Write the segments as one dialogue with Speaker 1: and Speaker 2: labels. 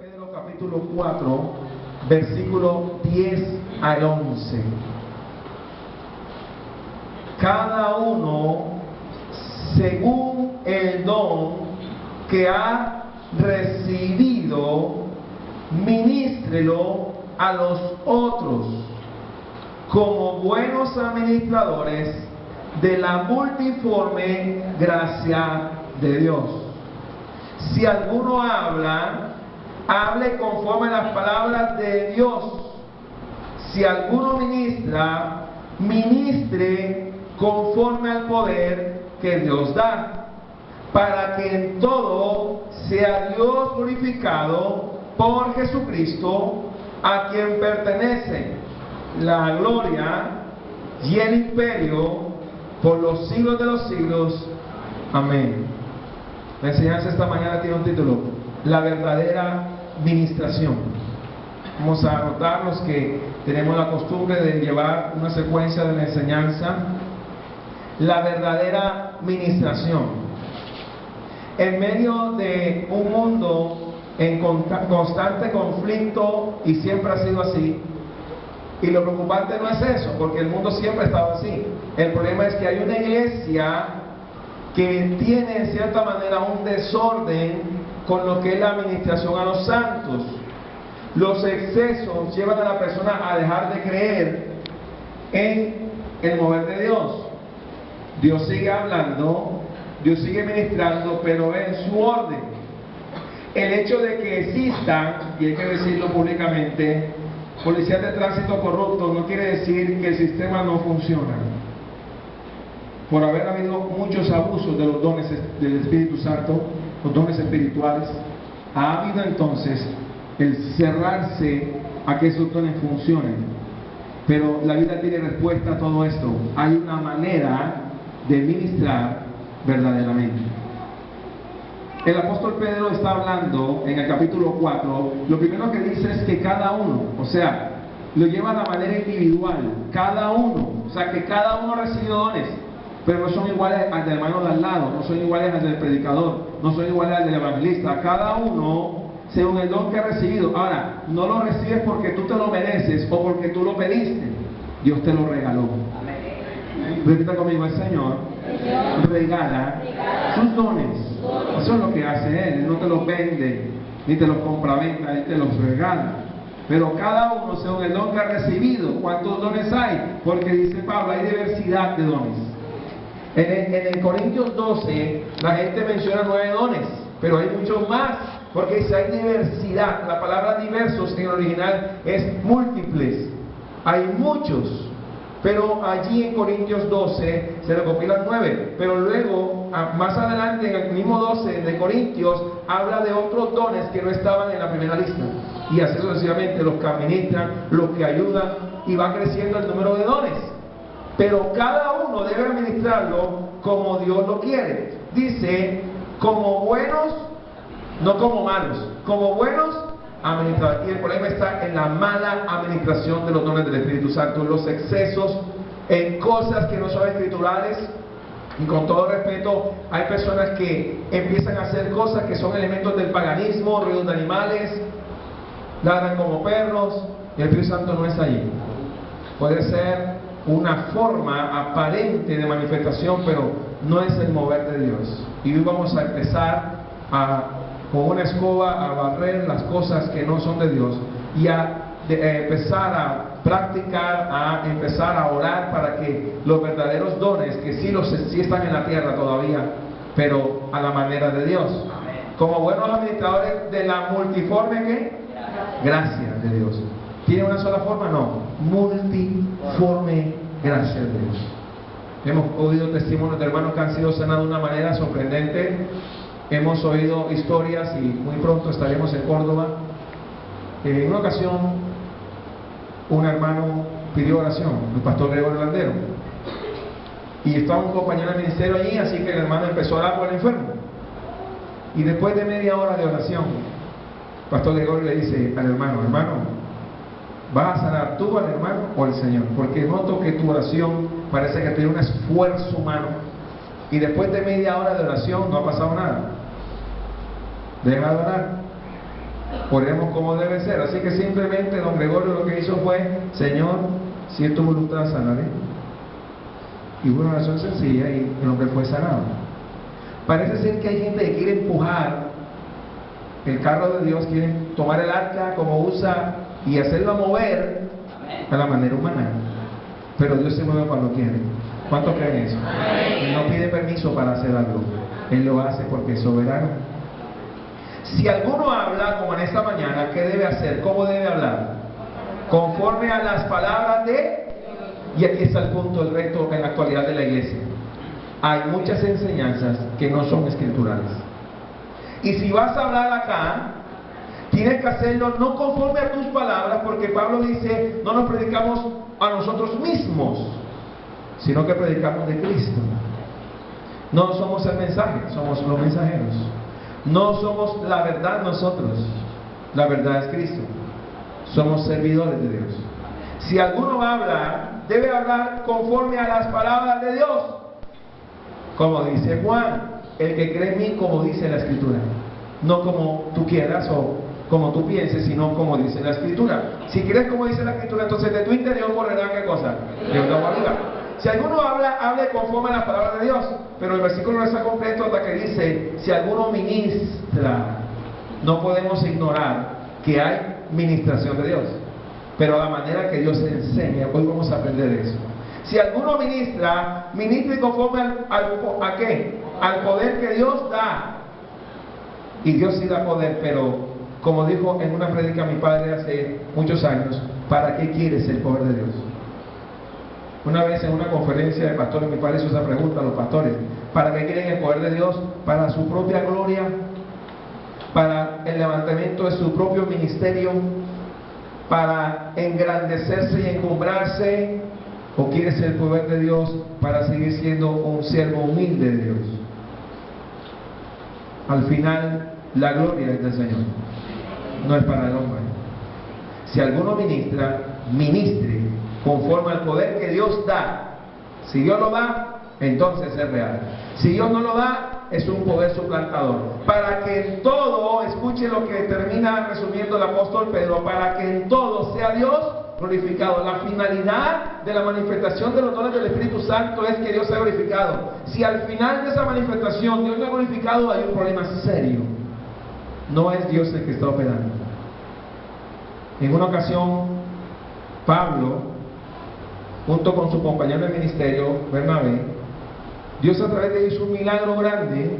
Speaker 1: Pedro capítulo 4, versículo 10 al 11. Cada uno, según el don que ha recibido, ministrelo a los otros, como buenos administradores de la multiforme gracia de Dios. Si alguno habla, hable conforme a las palabras de Dios. Si alguno ministra, ministre conforme al poder que Dios da, para que en todo sea Dios glorificado por Jesucristo, a quien pertenece la gloria y el imperio por los siglos de los siglos. Amén. La enseñanza esta mañana tiene un título: la verdadera ministración. Vamos a anotar los que tenemos la costumbre de llevar una secuencia de la enseñanza. La verdadera ministración. En medio de un mundo en constante conflicto, y siempre ha sido así, y lo preocupante no es eso, porque el mundo siempre ha estado así. El problema es que hay una iglesia que tiene en cierta manera un desorden con lo que es la administración a los santos. Los excesos llevan a la persona a dejar de creer en el mover de Dios. Dios sigue hablando, Dios sigue ministrando, pero en su orden. El hecho de que existan, y hay que decirlo públicamente, policías de tránsito corruptos, no quiere decir que el sistema no funciona. Por haber habido muchos abusos de los dones del Espíritu Santo, los dones espirituales, ha habido entonces el cerrarse a que esos dones funcionen. Pero la vida tiene respuesta a todo esto. Hay una manera de ministrar verdaderamente. El apóstol Pedro está hablando en el capítulo 4, lo primero que dice es que cada uno, o sea, lo lleva a la manera individual, cada uno, o sea, que cada uno recibe dones, pero no son iguales al del hermano de al lado, no son iguales al del predicador, no son iguales al del evangelista, cada uno según el don que ha recibido. Ahora, no lo recibes porque tú te lo mereces o porque tú lo pediste, Dios te lo regaló. Repita conmigo: el Señor regala sus dones. Eso es lo que hace Él no te los vende, ni te los compraventa, Él te los regala. Pero cada uno según el don que ha recibido. ¿Cuántos dones hay? Porque dice Pablo, hay diversidad de dones. En el Corintios 12, la gente menciona 9 dones, pero hay muchos más, porque dice hay diversidad. La palabra diversos en el original es múltiples. Hay muchos. Pero allí en Corintios 12 se recopilan 9. Pero luego, más adelante en el mismo 12 de Corintios, habla de otros dones que no estaban en la primera lista. Y así sucesivamente, los que administran, los que ayudan, y va creciendo el número de dones. Pero cada uno debe administrarlo como Dios lo quiere. Dice, como buenos, no como malos, como buenos administradores. Y el problema está en la mala administración de los dones del Espíritu Santo, los excesos en cosas que no son escriturales. Y con todo respeto, hay personas que empiezan a hacer cosas que son elementos del paganismo, ruidos de animales, ladran como perros, y el Espíritu Santo no es allí. Puede ser una forma aparente de manifestación, pero no es el mover de Dios. Y hoy vamos a empezar con una escoba a barrer las cosas que no son de Dios, y a empezar a practicar, a empezar a orar para que los verdaderos dones, que sí están en la tierra todavía, pero a la manera de Dios, como buenos administradores de la multiforme ¿qué? Gracia de Dios. ¿Tiene una sola forma? No, multiforme gracia de Dios. Hemos oído testimonios de hermanos que han sido sanados de una manera sorprendente. Hemos oído historias, y muy pronto estaremos en Córdoba. En una ocasión, un hermano pidió oración, el pastor Gregorio Landero, y estaba un compañero del ministerio allí, así que el hermano empezó a orar por el enfermo. Y después de media hora de oración, el pastor Gregorio le dice al hermano: ¿vas a sanar tú al hermano o el Señor? Porque noto que tu oración parece que tiene un esfuerzo humano, y después de media hora de oración no ha pasado nada. Deja de orar. oremos como debe ser. Así que simplemente don Gregorio lo que hizo fue: Señor, si es tu voluntad, sanaré. Y hubo una oración sencilla y el hombre fue sanado. Parece ser que hay gente que quiere empujar el carro de Dios, quiere tomar el arca como usa y hacerlo mover a la manera humana. Pero Dios se mueve cuando quiere. ¿Cuántos creen eso? Él no pide permiso para hacer algo. Él lo hace porque es soberano. Si alguno habla, como en esta mañana, ¿qué debe hacer? ¿Cómo debe hablar? Conforme a las palabras de... Y aquí está el punto, el reto en la actualidad de la iglesia. Hay muchas enseñanzas que no son escriturales. Y si vas a hablar acá, tienes que hacerlo no conforme a tus palabras, porque Pablo dice, no nos predicamos a nosotros mismos, sino que predicamos de Cristo. No somos el mensaje, somos los mensajeros. No somos la verdad nosotros, la verdad es Cristo. Somos servidores de Dios. Si alguno va a hablar, debe hablar conforme a las palabras de Dios. Como dice Juan, el que cree en mí, como dice la Escritura. No como tú quieras o como tú pienses, sino como dice la Escritura. Si crees como dice la Escritura, entonces de tu interior correrá ¿qué cosa? De una barriga. Si alguno habla, hable conforme a las palabras de Dios. Pero el versículo no está completo hasta que dice, si alguno ministra. No podemos ignorar que hay ministración de Dios, pero a la manera que Dios enseña. Hoy vamos a aprender eso. Si alguno ministra, ministre conforme ¿a qué? Al poder que Dios da. Y Dios sí da poder, pero como dijo en una prédica mi padre hace muchos años, ¿para qué quieres el poder de Dios? Una vez en una conferencia de pastores, mi padre hizo esa pregunta a los pastores: ¿para qué quieren el poder de Dios? ¿Para su propia gloria? ¿Para el levantamiento de su propio ministerio? ¿Para engrandecerse y encumbrarse? ¿O quieres el poder de Dios para seguir siendo un siervo humilde de Dios? Al final, la gloria es del Señor, no es para el hombre. Si alguno ministra, ministre conforme al poder que Dios da. Si Dios lo da, entonces es real. Si Dios no lo da, es un poder suplantador. Para que en todo, escuche lo que termina resumiendo el apóstol Pedro, para que en todo sea Dios glorificado. La finalidad de la manifestación de los dones del Espíritu Santo es que Dios sea glorificado. Si al final de esa manifestación Dios no es glorificado, hay un problema serio. No es Dios el que está operando. En una ocasión, Pablo, junto con su compañero de ministerio, Bernabé, Dios a través de ellos hizo un milagro grande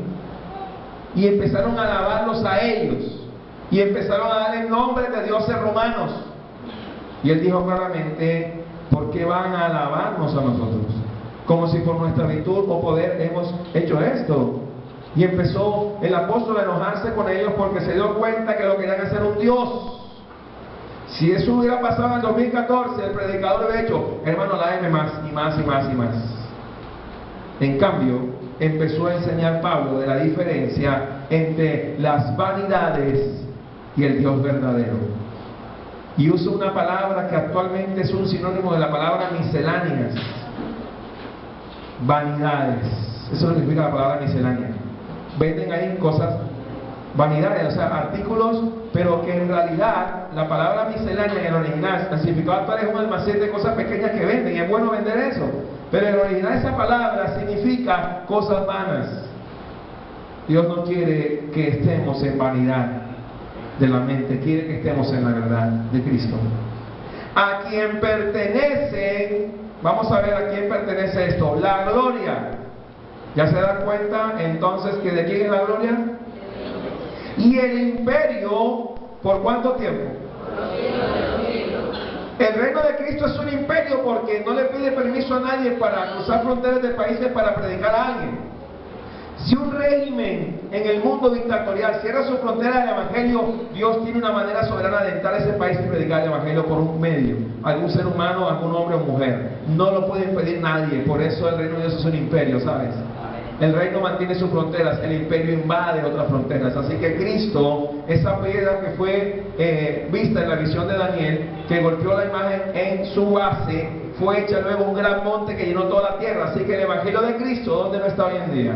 Speaker 1: y empezaron a alabarlos a ellos y empezaron a dar el nombre de dioses romanos. Y él dijo claramente: ¿por qué van a alabarnos a nosotros? Como si por nuestra virtud o poder hemos hecho esto. Y empezó el apóstol a enojarse con ellos porque se dio cuenta que lo querían hacer un Dios. Si eso hubiera pasado en el 2014, el predicador hubiera hecho: hermano, láeme más y más y más y más. En cambio, empezó a enseñar Pablo de la diferencia entre las vanidades y el Dios verdadero. Y usa una palabra que actualmente es un sinónimo de la palabra misceláneas. Vanidades. Eso es lo que significa la palabra miscelánea. Venden ahí cosas, vanidades, o sea, artículos, pero que en realidad la palabra miscelánea en el original, el significado actual es un almacén de cosas pequeñas que venden, y es bueno vender eso. Pero en el original esa palabra significa cosas vanas. Dios no quiere que estemos en vanidad de la mente, quiere que estemos en la verdad de Cristo. A quien pertenece, vamos a ver a quién pertenece esto, la gloria. ¿Ya se dan cuenta entonces que de quién es la gloria? Y el imperio, ¿por cuánto tiempo? El reino de Cristo es un imperio porque no le pide permiso a nadie para cruzar fronteras de países para predicar a alguien. Si un régimen en el mundo dictatorial cierra su frontera del evangelio, Dios tiene una manera soberana de entrar a ese país y predicar el evangelio por un medio, algún ser humano, algún hombre o mujer. No lo puede impedir nadie. Por eso el reino de Dios es un imperio, ¿sabes? El reino mantiene sus fronteras, el imperio invade otras fronteras. Así que Cristo, esa piedra que fue vista en la visión de Daniel, que golpeó la imagen en su base, fue hecha luego un gran monte que llenó toda la tierra. Así que el evangelio de Cristo, ¿dónde no está hoy en día?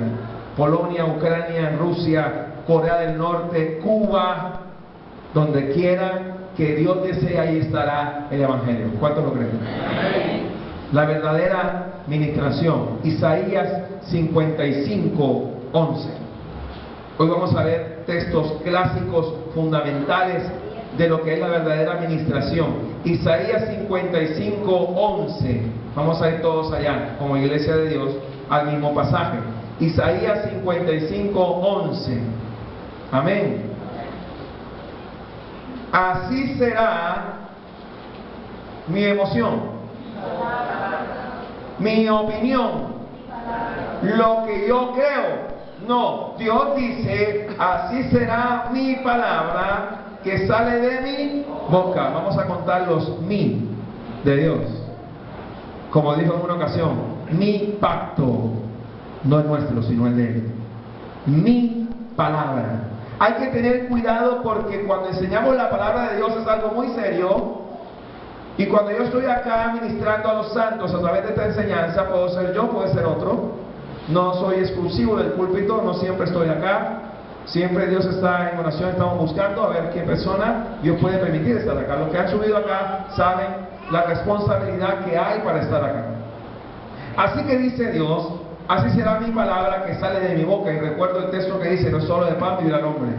Speaker 1: Polonia, Ucrania, Rusia, Corea del Norte, Cuba, Donde quiera que Dios desee, ahí estará el Evangelio. ¿Cuántos lo creen? La verdadera ministración. Isaías 55:11. Hoy vamos a ver textos clásicos fundamentales de lo que es la verdadera administración. Isaías 55:11. Vamos a ir todos allá, como iglesia de Dios, al mismo pasaje. Isaías 55:11. Amén. Así será mi emoción, mi opinión, lo que yo creo. No, Dios dice, así será mi palabra que sale de mi boca. Vamos a contar los mi de Dios. Como dijo en una ocasión, mi pacto no es nuestro, sino el de Él. Mi palabra. Hay que tener cuidado porque cuando enseñamos la palabra de Dios es algo muy serio. Y cuando yo estoy acá ministrando a los santos a través de esta enseñanza, puedo ser yo, puede ser otro. No soy exclusivo del púlpito, no siempre estoy acá. Siempre Dios está en oración, estamos buscando a ver qué persona Dios puede permitir estar acá. Los que han subido acá saben la responsabilidad que hay para estar acá. Así que dice Dios, así será mi palabra que sale de mi boca. Y recuerdo el texto que dice, no solo de pan vivirá el hombre,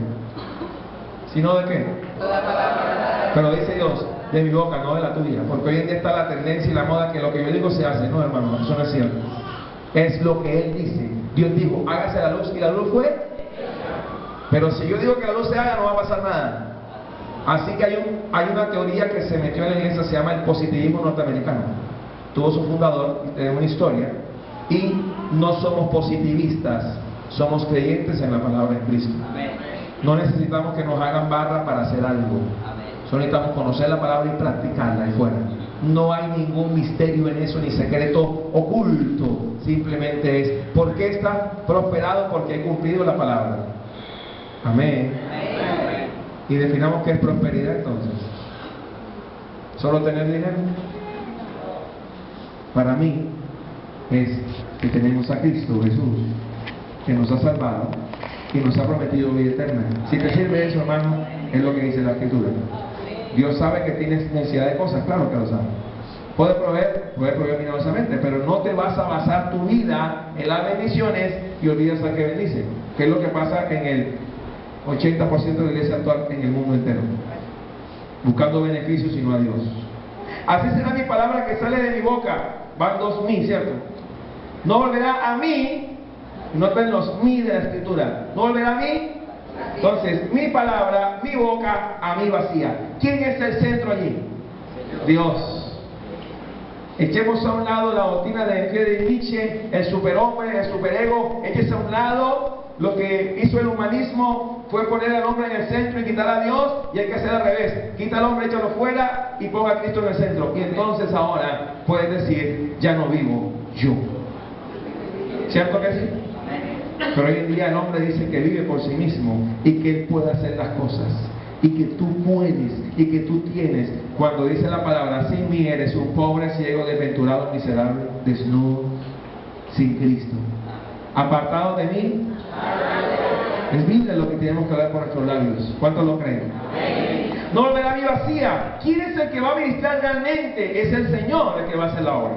Speaker 1: sino de qué. Pero dice Dios, de mi boca, no de la tuya. Porque hoy en día está la tendencia y la moda que lo que yo digo se hace. No, hermano, eso no es cierto. Es lo que Él dice. Dios dijo, hágase la luz, y la luz fue. Pero si yo digo que la luz se haga, no va a pasar nada. Así que hay una teoría que se metió en la iglesia, se llama el positivismo norteamericano. Tuvo su fundador, tiene una historia. Y no somos positivistas, somos creyentes en la palabra de Cristo. No necesitamos que nos hagan barra para hacer algo. Solo necesitamos conocer la palabra y practicarla ahí fuera. No hay ningún misterio en eso, ni secreto oculto. Simplemente es, ¿por qué está prosperado? Porque he cumplido la palabra. Amén. Y definamos qué es prosperidad entonces. ¿Solo tener dinero? Para mí es que tenemos a Cristo Jesús, que nos ha salvado y nos ha prometido vida eterna. Si te sirve eso, hermano, es lo que dice la Escritura. Dios sabe que tienes necesidad de cosas, claro que lo sabe. Puede proveer milagrosamente, pero no te vas a basar tu vida en las bendiciones y olvidas a que bendice, que es lo que pasa en el 80% de la iglesia actual en el mundo entero, buscando beneficios y no a Dios. Así será mi palabra que sale de mi boca. Van dos mí, ¿cierto? No volverá a mí. Noten los mí de la Escritura. No volverá a mí. Entonces, mi palabra, mi boca, a mí vacía. ¿Quién es el centro allí? Dios. Echemos a un lado la doctrina de Friedrich Nietzsche, el superhombre, el superego. Échese a un lado. Lo que hizo el humanismo fue poner al hombre en el centro y quitar a Dios, y hay que hacer al revés. Quita al hombre, échalo fuera y ponga a Cristo en el centro. Y entonces ahora puedes decir, ya no vivo yo. ¿Cierto que sí? Pero hoy en día el hombre dice que vive por sí mismo y que él puede hacer las cosas. Y que tú puedes y que tú tienes. Cuando dice la palabra, sin mí eres un pobre, ciego, desventurado, miserable, desnudo, sin Cristo. Apartado de mí. Es Biblia lo que tenemos que hablar por nuestros labios. ¿Cuántos lo creen? No volverá a mí vacía. ¿Quién es el que va a ministrar realmente? Es el Señor el que va a hacer la obra.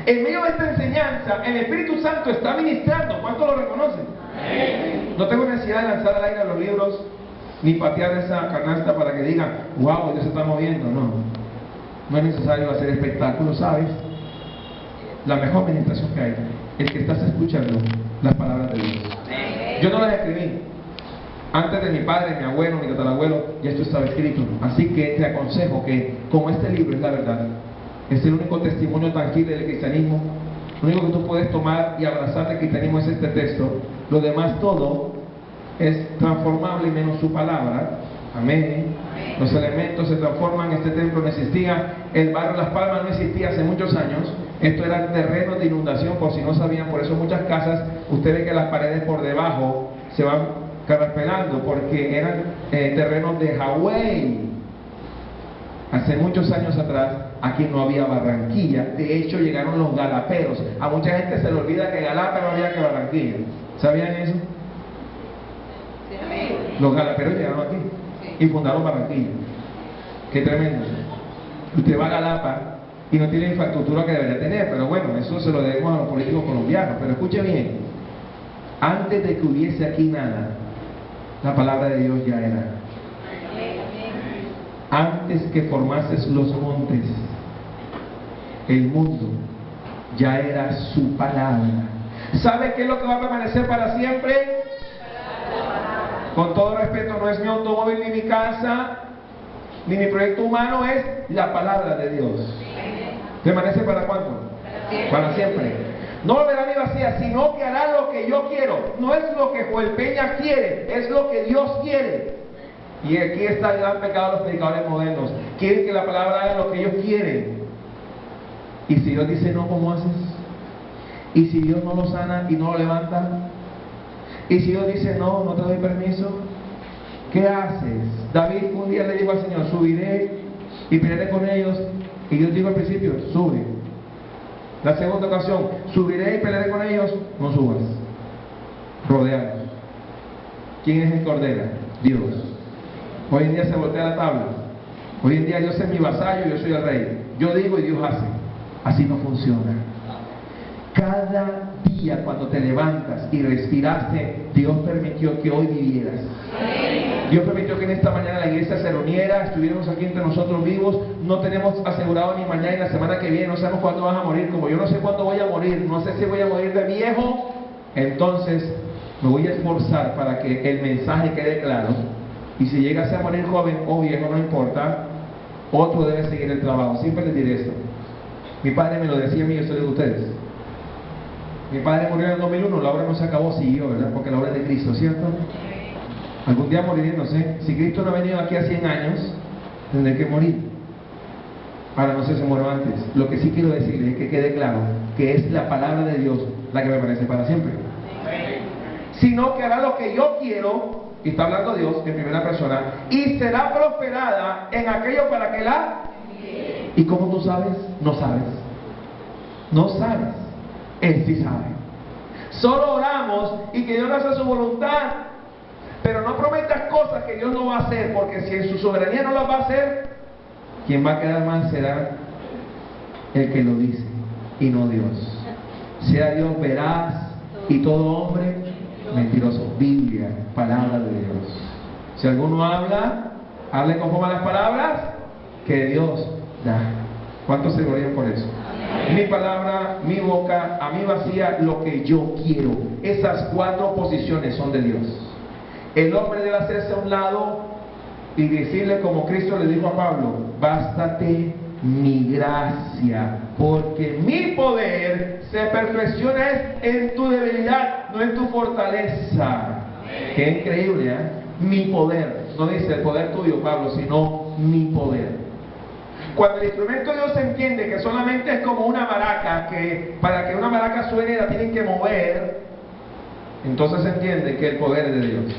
Speaker 1: En medio de esta enseñanza, el Espíritu Santo está ministrando. ¿Cuántos lo reconocen? No tengo necesidad de lanzar al aire los libros ni patear esa canasta para que digan, wow, Dios se está moviendo. No es necesario hacer espectáculos, ¿sabes? La mejor ministración que hay es que estás escuchando las palabras de Dios. Yo no las escribí. Antes de mi padre, mi abuelo, mi tatarabuelo, ya esto estaba escrito. Así que te aconsejo que, como este libro es la verdad, es el único testimonio tangible del cristianismo, lo único que tú puedes tomar y abrazar del cristianismo es este texto. Lo demás todo es transformable menos su palabra. Amén. Los elementos se transforman. Este templo no existía, el barrio Las Palmas no existía hace muchos años. Esto era terreno de inundación, por si no sabían. Por eso muchas casas, usted ve que las paredes por debajo se van carraspelando, porque eran terrenos de Hawái. Hace muchos años atrás, aquí no había Barranquilla. De hecho, llegaron los galaperos. A mucha gente se le olvida que Galapa no había que Barranquilla. ¿Sabían eso? Los galaperos llegaron aquí. y fundaron Barranquilla. Qué tremendo. Usted va a Galapa y no tiene la infraestructura que debería tener, pero bueno, eso se lo debemos a los políticos colombianos. Pero escuche bien, antes de que hubiese aquí nada, la palabra de Dios ya era. Antes que formases los montes, el mundo ya era su palabra. ¿Sabe qué es lo que va a permanecer para siempre? Con todo respeto, no es mi automóvil ni mi casa ni mi proyecto humano, es la palabra de Dios. ¿Permanece para cuánto? Para siempre. No volverá ni vacía, sino que hará lo que yo quiero. No es lo que Joel Peña quiere, es lo que Dios quiere. Y aquí está el gran pecado de los predicadores modernos. Quieren que la palabra haga lo que ellos quieren. Y si Dios dice no, ¿cómo haces? Y si Dios no lo sana y no lo levanta, y si Dios dice no, no te doy permiso, ¿qué haces? David un día le dijo al Señor, subiré y pelearé con ellos. Y Dios dijo al principio, sube. La segunda ocasión, subiré y pelearé con ellos, no subas. Rodeados. ¿Quién es el cordero? Dios. Hoy en día se voltea la tabla. Hoy en día yo soy mi vasallo, yo soy el rey. Yo digo y Dios hace. Así no funciona. Cada día cuando te levantas y respiraste, Dios permitió que hoy vivieras. Dios permitió que en esta mañana la iglesia se reuniera, estuviéramos aquí entre nosotros vivos. No tenemos asegurado ni mañana ni la semana que viene, no sabemos cuándo vas a morir. Como yo no sé cuándo voy a morir, no sé si voy a morir de viejo, entonces me voy a esforzar para que el mensaje quede claro. Y si llegase a morir joven o viejo, no importa, otro debe seguir el trabajo. Siempre les diré esto. Mi padre me lo decía a mí, yo soy de ustedes. Mi padre murió en el 2001, la obra no se acabó, siguió, ¿verdad? Porque la obra es de Cristo, ¿cierto? Algún día moriré, no sé. Si Cristo no ha venido aquí a 100 años, tendré que morir. Ahora no sé si muero antes. Lo que sí quiero decirles es que quede claro que es la palabra de Dios la que permanece para siempre. Sino que hará lo que yo quiero, y está hablando Dios en primera persona, y será prosperada en aquello para que la... ¿Y cómo tú sabes? No sabes. No sabes. Él sí sabe. Solo oramos y que Dios haga su voluntad. Pero no prometas cosas que Dios no va a hacer, porque si en su soberanía no las va a hacer, quien va a quedar mal será el que lo dice y no Dios. Sea Dios veraz y todo hombre mentiroso. Biblia, palabra de Dios. Si alguno habla, hable conforme a las palabras que Dios da. ¿Cuántos se glorían por eso? Mi palabra, mi boca, a mí vacía lo que yo quiero. Esas 4 posiciones son de Dios. El hombre debe hacerse a un lado y decirle como Cristo le dijo a Pablo, bástate mi gracia, porque mi poder se perfecciona en tu debilidad, no en tu fortaleza. Qué increíble, ¿eh? Mi poder, no dice el poder tuyo, Pablo, sino mi poder. Cuando el instrumento de Dios se entiende que solamente es como una maraca, que para que una maraca suene la tienen que mover, entonces se entiende que el poder es de Dios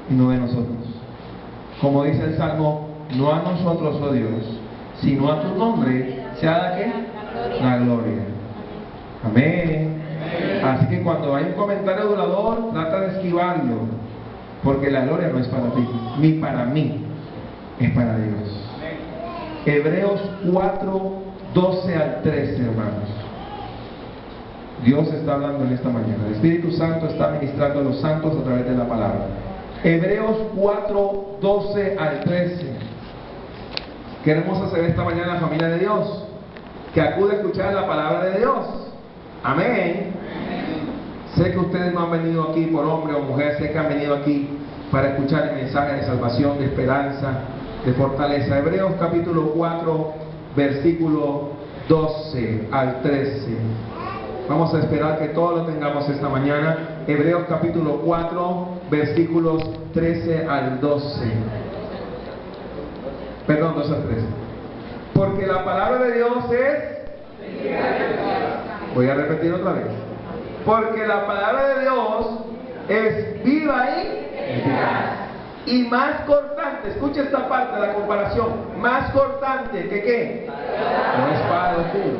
Speaker 1: y no de nosotros. Como dice el Salmo, no a nosotros, oh Dios, sino a tu nombre sea la ¿qué? La gloria. Amén. Así que cuando hay un comentario adulador, trata de esquivarlo, porque la gloria no es para ti, ni para mí, es para Dios. Hebreos 4, 12 al 13, hermanos. Dios está hablando en esta mañana. El Espíritu Santo está ministrando a los santos a través de la palabra. Hebreos 4, 12 al 13. Queremos hacer esta mañana la familia de Dios, que acude a escuchar la palabra de Dios. Amén. Sé que ustedes no han venido aquí por hombre o mujer, sé que han venido aquí para escuchar el mensaje de salvación, de esperanza, de fortaleza. Hebreos capítulo 4, versículo 12 al 13. Vamos a esperar que todos lo tengamos esta mañana. Hebreos capítulo 4, versículos 13 al 12. Perdón, 12 al 13. Porque la palabra de Dios es... Voy a repetir otra vez. Porque la palabra de Dios es viva y eficaz. Y más cortante, escucha esta parte de la comparación, más cortante que ¿qué? Una espada de filo,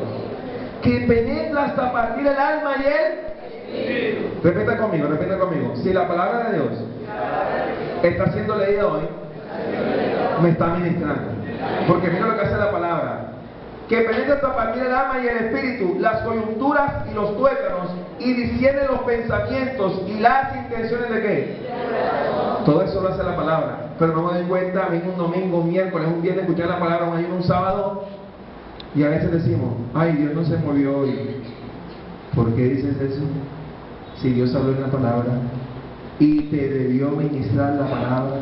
Speaker 1: que penetra hasta partir el alma y el espíritu. Repita conmigo, si la palabra de Dios está siendo leída hoy, Me está ministrando. Porque mira lo que hace la palabra. Que penetra hasta partir el alma y el espíritu, las coyunturas y los tuétanos, y discierne los pensamientos y las intenciones de ¿qué? Todo eso lo hace la palabra. Pero no me doy cuenta, vengo un domingo, un miércoles, un viernes, escuchar la palabra, un ayuno, un sábado, y a veces decimos, ay, Dios no se movió hoy. ¿Por qué dices eso? Si Dios habló en la palabra y te debió ministrar la palabra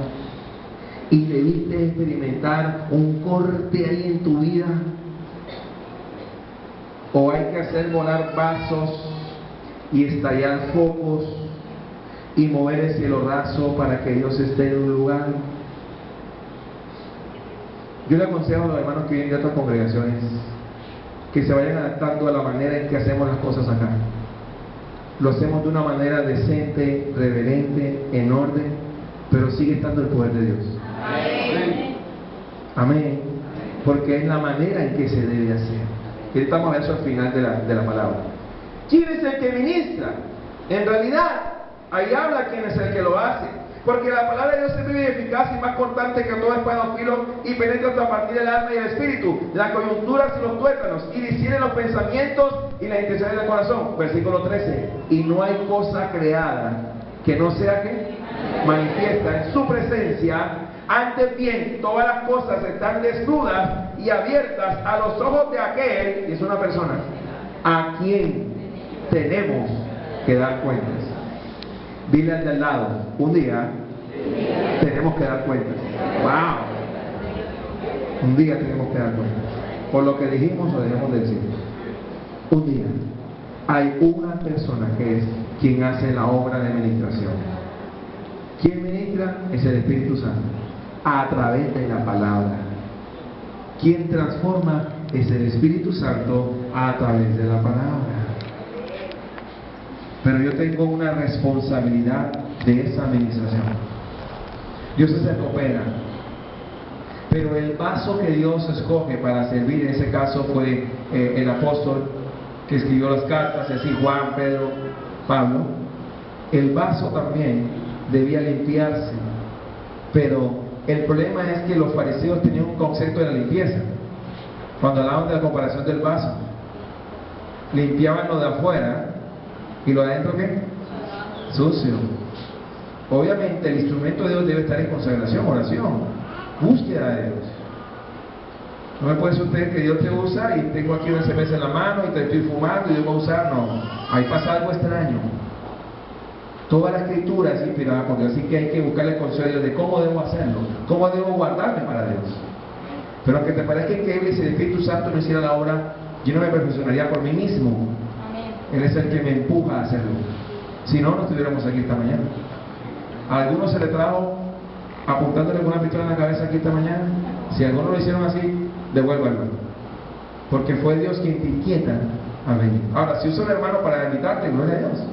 Speaker 1: y debiste experimentar un corte ahí en tu vida, o hay que hacer volar vasos y estallar focos y mover el cielo raso para que Dios esté en un lugar. Yo le aconsejo a los hermanos que vienen de otras congregaciones que se vayan adaptando a la manera en que hacemos las cosas acá. Lo hacemos de una manera decente, reverente, en orden, pero sigue estando el poder de Dios. Amén. Amén. Porque es la manera en que se debe hacer. Y estamos a eso al final de la palabra. ¿Quién es el que ministra? En realidad, ahí habla quién es el que lo hace. Porque la palabra de Dios es viva y eficaz y más cortante que todo espada o filo, y penetra hasta partir del alma y el espíritu, las coyunturas y los tuétanos, y discierne los pensamientos y las intenciones del corazón. Versículo 13. Y no hay cosa creada que no sea que manifiesta en su presencia. Antes bien, todas las cosas están desnudas y abiertas a los ojos de aquel, y es una persona, a quien tenemos que dar cuentas. Dile al de al lado, un día tenemos que dar cuentas. ¡Wow! Un día tenemos que dar cuentas. Por lo que dijimos o dejemos de decir. Un día hay una persona que es quien hace la obra de administración. ¿Quién ministra? Es el Espíritu Santo. A través de la palabra. Quien transforma es el Espíritu Santo a través de la palabra. Pero yo tengo una responsabilidad de esa administración. Dios es el que opera. Pero el vaso que Dios escoge para servir, en ese caso fue el apóstol que escribió las cartas, es decir, Juan, Pedro, Pablo. El vaso también debía limpiarse. Pero el problema es que los fariseos tenían un concepto de la limpieza. Cuando hablaban de la comparación del vaso, limpiaban lo de afuera y lo de adentro ¿qué? Sucio. Obviamente el instrumento de Dios debe estar en consagración, oración, búsqueda de Dios. No me puede decir usted que Dios te usa y tengo aquí una cerveza en la mano y te estoy fumando y Dios va a usar. No, ahí pasa algo extraño. Toda la escritura es inspirada por Dios, así que hay que buscarle el consejo de Dios de cómo debo hacerlo, cómo debo guardarme para Dios. Pero aunque te parezca increíble, si el Espíritu Santo no hiciera la obra, yo no me perfeccionaría por mí mismo. Él es el que me empuja a hacerlo. Si no, no estuviéramos aquí esta mañana. ¿A alguno se le trajo apuntándole con una pistola en la cabeza aquí esta mañana? Si algunos lo hicieron así, devuélvanlo. Porque fue Dios quien te inquieta a venir. Ahora, si usa un hermano para invitarte, gloria a Dios.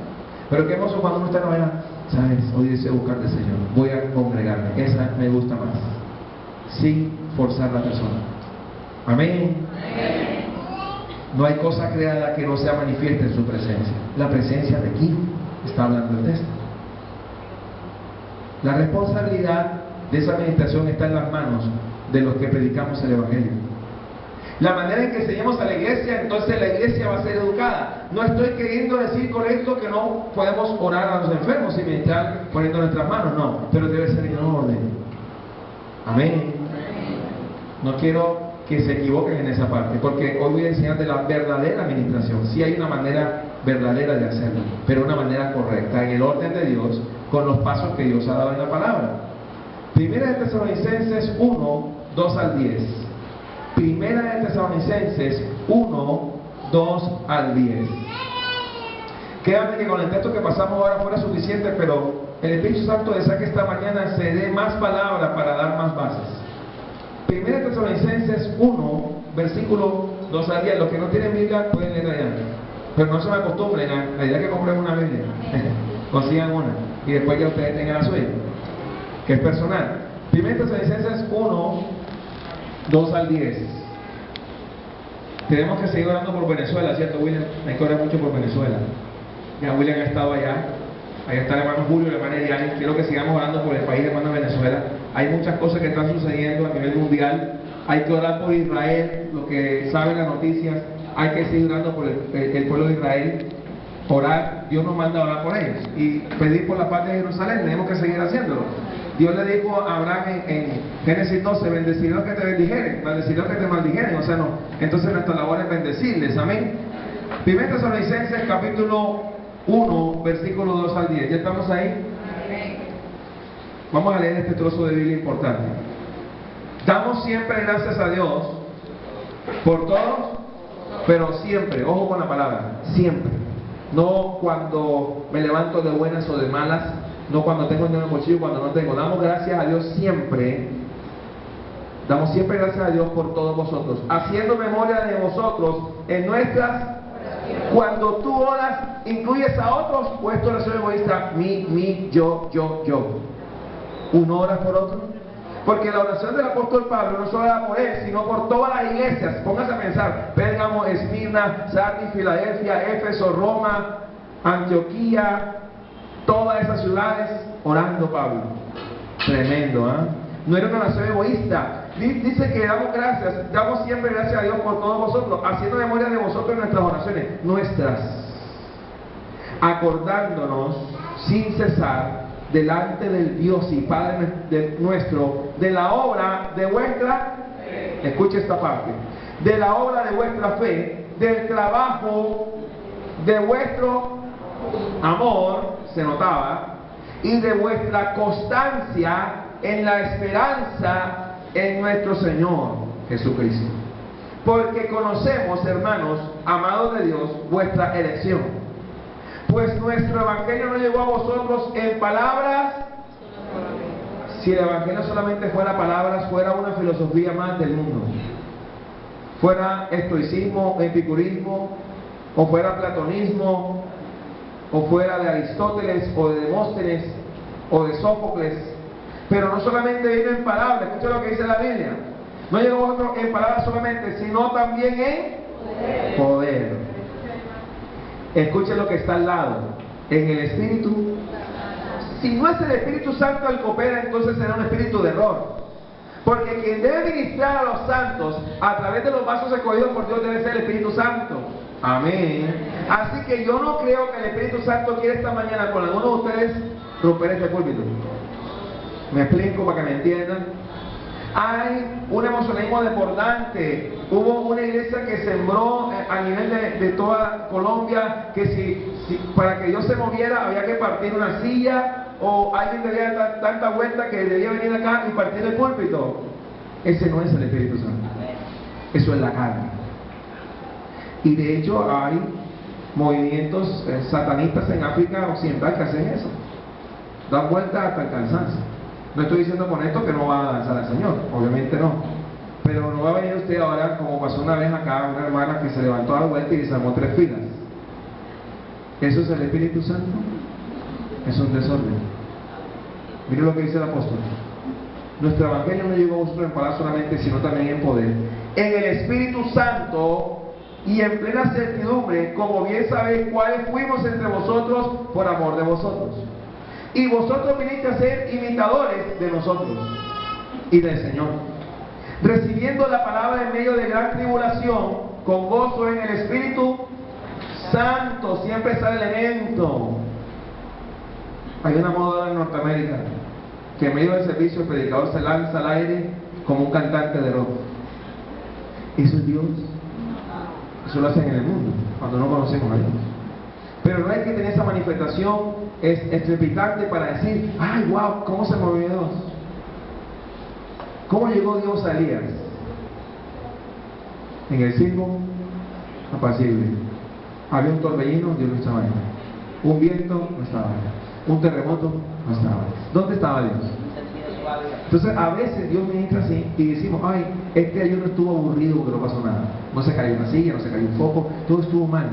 Speaker 1: Pero ¿qué hemos cuando uno está en novena? ¿Sabes? Hoy deseo buscarte, Señor. Voy a congregarme. Esa me gusta más. Sin forzar a la persona. Amén. Amén. No hay cosa creada que no sea manifiesta en su presencia. La presencia de quién está hablando el texto. La responsabilidad de esa administración está en las manos de los que predicamos el Evangelio. La manera en que enseñamos a la iglesia, entonces la iglesia va a ser educada. No estoy queriendo decir con esto que no podemos orar a los enfermos y meditar poniendo nuestras manos, no, pero debe ser en orden. Amén. No quiero que se equivoquen en esa parte, porque hoy voy a enseñar de la verdadera administración. Sí hay una manera verdadera de hacerlo, pero una manera correcta, en el orden de Dios, con los pasos que Dios ha dado en la palabra. Primera de Tesalonicenses 1, 2 al 10. Primera de Tesalonicenses 1, 2 al 10. Créanme que con el texto que pasamos ahora fuera suficiente, pero el Espíritu Santo desea que esta mañana se dé más palabra para dar más bases. Primera de Tesalonicenses 1, versículo 2 al 10. Los que no tienen Biblia pueden leer allá. Pero no se me acostumbren a la idea que compren una Biblia. Consigan una. Y después ya ustedes tengan la suya, que es personal. Primera de Tesalonicenses 1, 2 al 10. Tenemos que seguir orando por Venezuela, ¿cierto, William? Hay que orar mucho por Venezuela. Ya William ha estado allá. Allá está el hermano Julio, el hermano Eliani. Quiero que sigamos orando por el país, hermano, Venezuela. hay muchas cosas que están sucediendo a nivel mundial. Hay que orar por Israel, los que saben las noticias, hay que seguir orando por el pueblo de Israel. Orar, Dios nos manda a orar por ellos y pedir por la paz de Jerusalén, tenemos que seguir haciéndolo. Dios le dijo a Abraham en Génesis 12, bendeciré los que te bendijeren, maldeciré los que te maldijeren, o sea, no. Entonces nuestra labor es bendecirles, amén. 1 Tesalonicenses capítulo 1, versículo 2 al 10, ¿ya estamos ahí? Vamos a leer este trozo de Biblia importante. Damos siempre gracias a Dios por todos, pero siempre, ojo con la palabra, siempre. No cuando me levanto de buenas o de malas, no cuando tengo dinero en el bolsillo, cuando no tengo. Damos gracias a Dios siempre. Damos siempre gracias a Dios por todos vosotros, haciendo memoria de vosotros en nuestras. Cuando tú oras, incluyes a otros, o es tu oración egoísta, mi, yo. ¿Uno ora por otro? Porque la oración del apóstol Pablo no solo era por él, sino por todas las iglesias. Póngase a pensar: Pérgamo, Esmirna, Sardis, Filadelfia, Éfeso, Roma, Antioquía, todas esas ciudades, orando Pablo. Tremendo, ¿ah? No era una oración egoísta. Dice que damos siempre gracias a Dios por todos vosotros, haciendo memoria de vosotros en nuestras oraciones, nuestras, acordándonos sin cesar delante del Dios y Padre nuestro, de la obra de vuestra, escuche esta parte, de la obra de vuestra fe, del trabajo de vuestro amor, se notaba, y de vuestra constancia en la esperanza en nuestro Señor Jesucristo. Porque conocemos, hermanos, amados de Dios, vuestra elección. Pues nuestro evangelio no llegó a vosotros en palabras. Si el evangelio solamente fuera palabras, fuera una filosofía más del mundo, fuera estoicismo, epicurismo, o fuera platonismo, o fuera de Aristóteles, o de Demóstenes, o de Sófocles. Pero no solamente vino en palabras, escucha lo que dice la Biblia. No llegó a vosotros en palabras solamente, sino también en poder. Escuchen lo que está al lado, en el Espíritu. Si no es el Espíritu Santo el que opera, entonces será un espíritu de error. Porque quien debe ministrar a los santos a través de los vasos escogidos por Dios debe ser el Espíritu Santo. Amén. Así que yo no creo que el Espíritu Santo quiera esta mañana con alguno de ustedes romper este púlpito. Me explico para que me entiendan. Hay un emocionalismo desbordante. Hubo una iglesia que sembró a nivel de toda Colombia que si para que Dios se moviera había que partir una silla, o alguien debía dar tanta vuelta que debía venir acá y partir el púlpito. Ese no es el Espíritu Santo. Eso es la carne. Y de hecho hay movimientos satanistas en África Occidental que hacen eso. Dan vuelta hasta el cansancio. No estoy diciendo con esto que no va a danzar al Señor, obviamente no. Pero no va a venir usted ahora, como pasó una vez acá, una hermana que se levantó a la vuelta y desarmó 3 filas. ¿Eso es el Espíritu Santo? Es un desorden. Mire lo que dice el apóstol. Nuestro evangelio no llegó a vosotros en palabras solamente, sino también en poder. En el Espíritu Santo y en plena certidumbre, como bien sabéis cuáles fuimos entre vosotros por amor de vosotros. Y vosotros viniste a ser imitadores de nosotros y del Señor, recibiendo la palabra en medio de gran tribulación, con gozo en el Espíritu Santo. Siempre está el elemento. Hay una moda en Norteamérica que en medio del servicio el predicador se lanza al aire como un cantante de rock. Eso es Dios. Eso lo hacen en el mundo cuando no conocemos a Dios. Pero no hay que tener esa manifestación estrepitante para decir: ay, wow, ¿cómo se movió Dios? ¿Cómo llegó Dios a Elías? En el silbo apacible. Había un torbellino, Dios no estaba ahí. Un viento, no estaba ahí. Un terremoto, no estaba ahí. ¿Dónde estaba Dios? Entonces a veces Dios ministra así y decimos: ay, este ayuno estuvo aburrido porque no pasó nada. No se cayó una silla, no se cayó un foco, todo estuvo mal.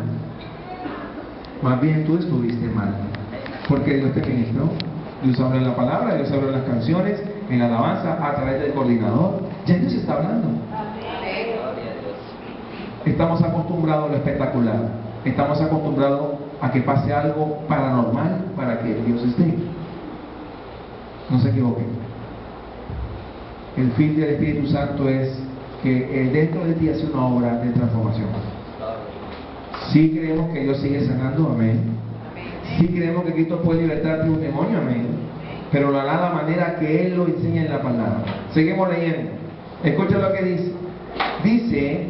Speaker 1: Más bien tú estuviste mal, porque Dios te ministró. Dios habla en la palabra, Dios habla en las canciones, en la alabanza, a través del coordinador. Ya Dios está hablando. Estamos acostumbrados a lo espectacular. Estamos acostumbrados a que pase algo paranormal para que Dios esté. No se equivoquen. el fin del Espíritu Santo es que dentro de ti hace una obra de transformación. Sí creemos que Dios sigue sanando, amén. Sí creemos que Cristo puede libertarte de un demonio, amén. Pero lo hará de la manera que Él lo enseña en la palabra. Seguimos leyendo. Escucha lo que dice. Dice,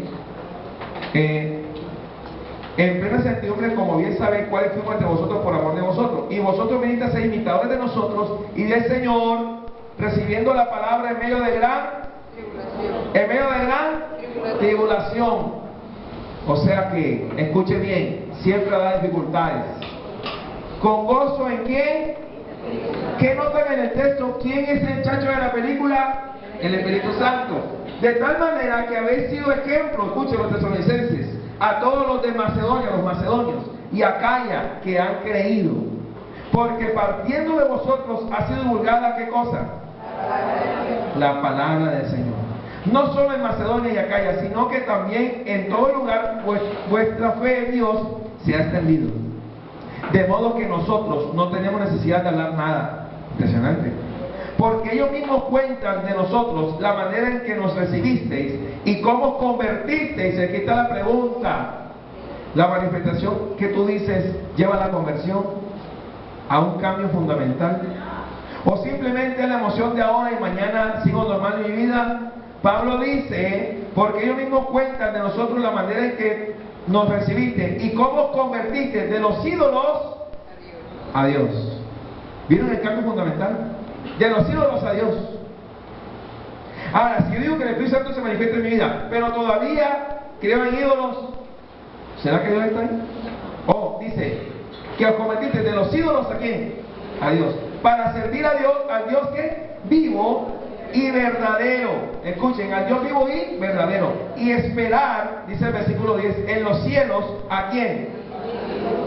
Speaker 1: en plena certidumbre, como bien sabéis, cuáles fuimos entre vosotros por amor de vosotros. Y vosotros venid a ser imitadores de nosotros y del Señor, recibiendo la palabra en medio de gran tribulación. O sea que, escuche bien, siempre habrá dificultades. ¿Con gozo en quién? ¿Qué notan en el texto? ¿Quién es el chacho de la película? El Espíritu Santo. De tal manera que habéis sido ejemplo, escuchen los tesalonicenses, a todos los de Macedonia, los macedonios, y a Acaya, que han creído. Porque partiendo de vosotros ha sido divulgada, ¿qué cosa? La palabra del Señor. No solo en Macedonia y Acaya, sino que también en todo lugar vuestra fe en Dios se ha extendido. De modo que nosotros no tenemos necesidad de hablar nada. Impresionante. Porque ellos mismos cuentan de nosotros la manera en que nos recibisteis y cómo os convertisteis. Aquí está la pregunta. La manifestación que tú dices lleva a la conversión, a un cambio fundamental. O simplemente la emoción de ahora y mañana sigo normal en mi vida. Pablo dice, porque ellos mismos cuentan de nosotros la manera en que nos recibiste y cómo os convertiste de los ídolos a Dios. ¿Vieron el cambio fundamental? De los ídolos a Dios. Ahora, si yo digo que el Espíritu Santo se manifiesta en mi vida, pero todavía creo en ídolos, ¿será que Dios está ahí? Oh, dice que os convertiste de los ídolos a quién? A Dios. Para servir a Dios, al Dios que vivo y verdadero. Escuchen, al Dios vivo y verdadero. Y esperar, dice el versículo 10, en los cielos, ¿a quién?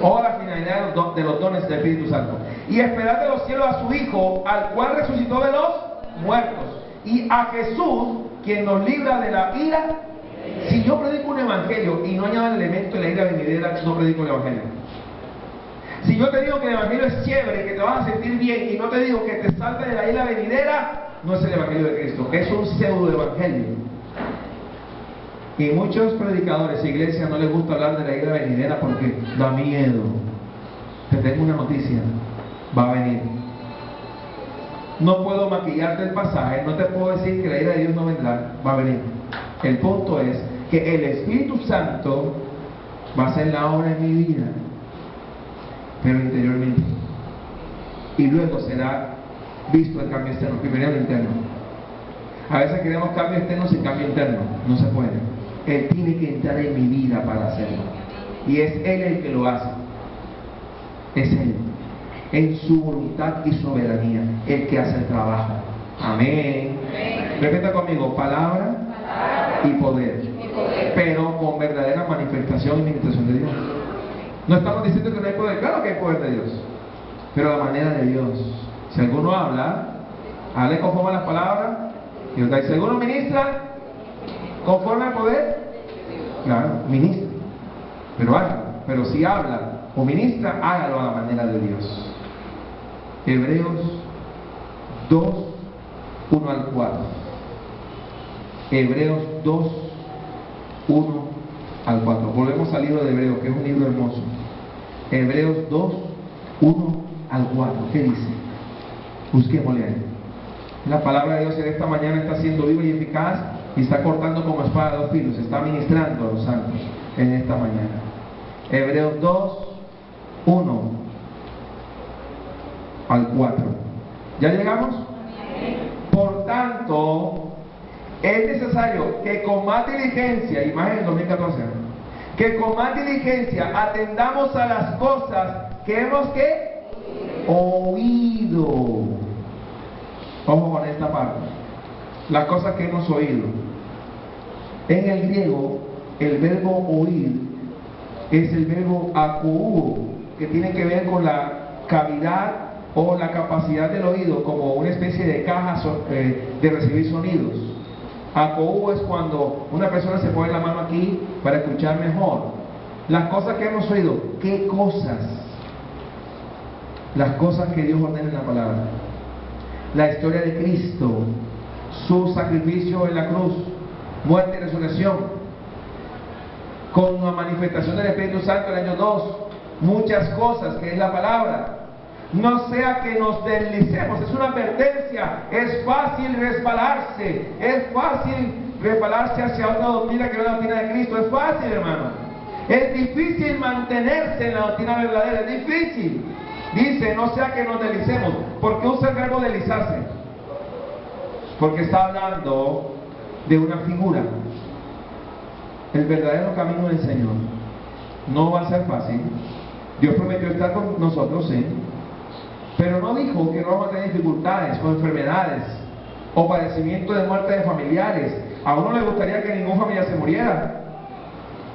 Speaker 1: O la finalidad de los dones del Espíritu Santo. Y esperar de los cielos a su Hijo, al cual resucitó de los muertos. Y a Jesús, quien nos libra de la ira. Si yo predico un evangelio y no añado el elemento de la ira venidera, no predico el evangelio. Si yo te digo que el evangelio es chévere, que te vas a sentir bien, y no te digo que te salve de la ira venidera, no es el evangelio de Cristo, es un pseudo evangelio. Y muchos predicadores e iglesias no les gusta hablar de la ira venidera porque da miedo. Te tengo una noticia, va a venir. No puedo maquillarte el pasaje, no te puedo decir que la ira de Dios no vendrá, va a venir. El punto es que el Espíritu Santo va a hacer la obra en mi vida, pero interiormente. Y luego será visto el cambio externo, primero el interno. A veces queremos cambio externo sin cambio interno, no se puede. Él tiene que entrar en mi vida para hacerlo. Y es Él el que lo hace. Es Él, en su voluntad y soberanía, el que hace el trabajo. Amén. Repita conmigo, palabra y poder, pero con verdadera manifestación y ministración de Dios. No estamos diciendo que no hay poder, claro que hay poder de Dios, pero la manera de Dios. Si alguno habla, hable conforme a las palabras, y si alguno ministra conforme al poder, claro, ministra, pero hágalo. Pero si habla o ministra, hágalo a la manera de Dios. Hebreos 2, 1 al 4. Hebreos 2, 1 al 4. Volvemos al libro de Hebreos, que es un libro hermoso. Hebreos 2, 1 al 4. ¿Qué dice? Busquémosle ahí. La palabra de Dios en esta mañana está siendo viva y eficaz y está cortando como espada de dos filos. Está ministrando a los santos en esta mañana. Hebreos 2, 1 al 4. ¿Ya llegamos? Por tanto, es necesario que con más diligencia, imagen del 2014, que con más diligencia atendamos a las cosas que hemos oído. Ojo con esta parte. Las cosas que hemos oído. En el griego, el verbo oír es el verbo akouo, que tiene que ver con la cavidad o la capacidad del oído, como una especie de caja de recibir sonidos. Akouo es cuando una persona se pone la mano aquí para escuchar mejor. Las cosas que hemos oído. ¿Qué cosas? Las cosas que Dios ordena en la palabra. La historia de Cristo, su sacrificio en la cruz, muerte y resurrección, con la manifestación del Espíritu Santo en el año 2, muchas cosas que es la palabra. No sea que nos deslicemos, es una advertencia. Es fácil resbalarse, hacia otra doctrina que no es la doctrina de Cristo. Es fácil, hermano. Es difícil mantenerse en la doctrina verdadera, es difícil. Dice, no sea que nos deslicemos. ¿Por qué usa el verbo deslizarse? Porque está hablando de una figura. El verdadero camino del Señor no va a ser fácil. Dios prometió estar con nosotros, ¿sí? Pero no dijo que no vamos a tener dificultades o enfermedades o padecimiento de muerte de familiares. A uno le gustaría que ningún familiar se muriera,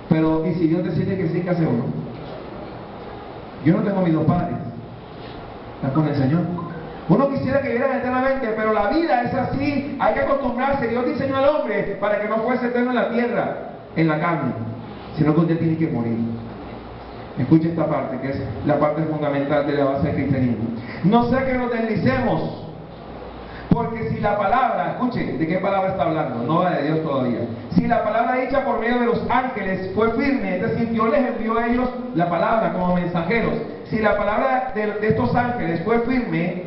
Speaker 1: pero ¿y si Dios decide que sí, qué hace uno? Yo no tengo a mis dos padres, están con el Señor. Uno quisiera que vivieran eternamente, pero la vida es así, hay que acostumbrarse. Dios diseñó al hombre para que no fuese eterno en la tierra, en la carne, sino que usted tiene que morir. Escuche esta parte, que es la parte fundamental de la base del cristianismo. No sea que nos deslicemos, porque si la palabra, escuche, ¿de qué palabra está hablando? No va de Dios todavía. Si la palabra dicha por medio de los ángeles fue firme, es decir, Dios les envió a ellos la palabra como mensajeros. Si la palabra de estos ángeles fue firme,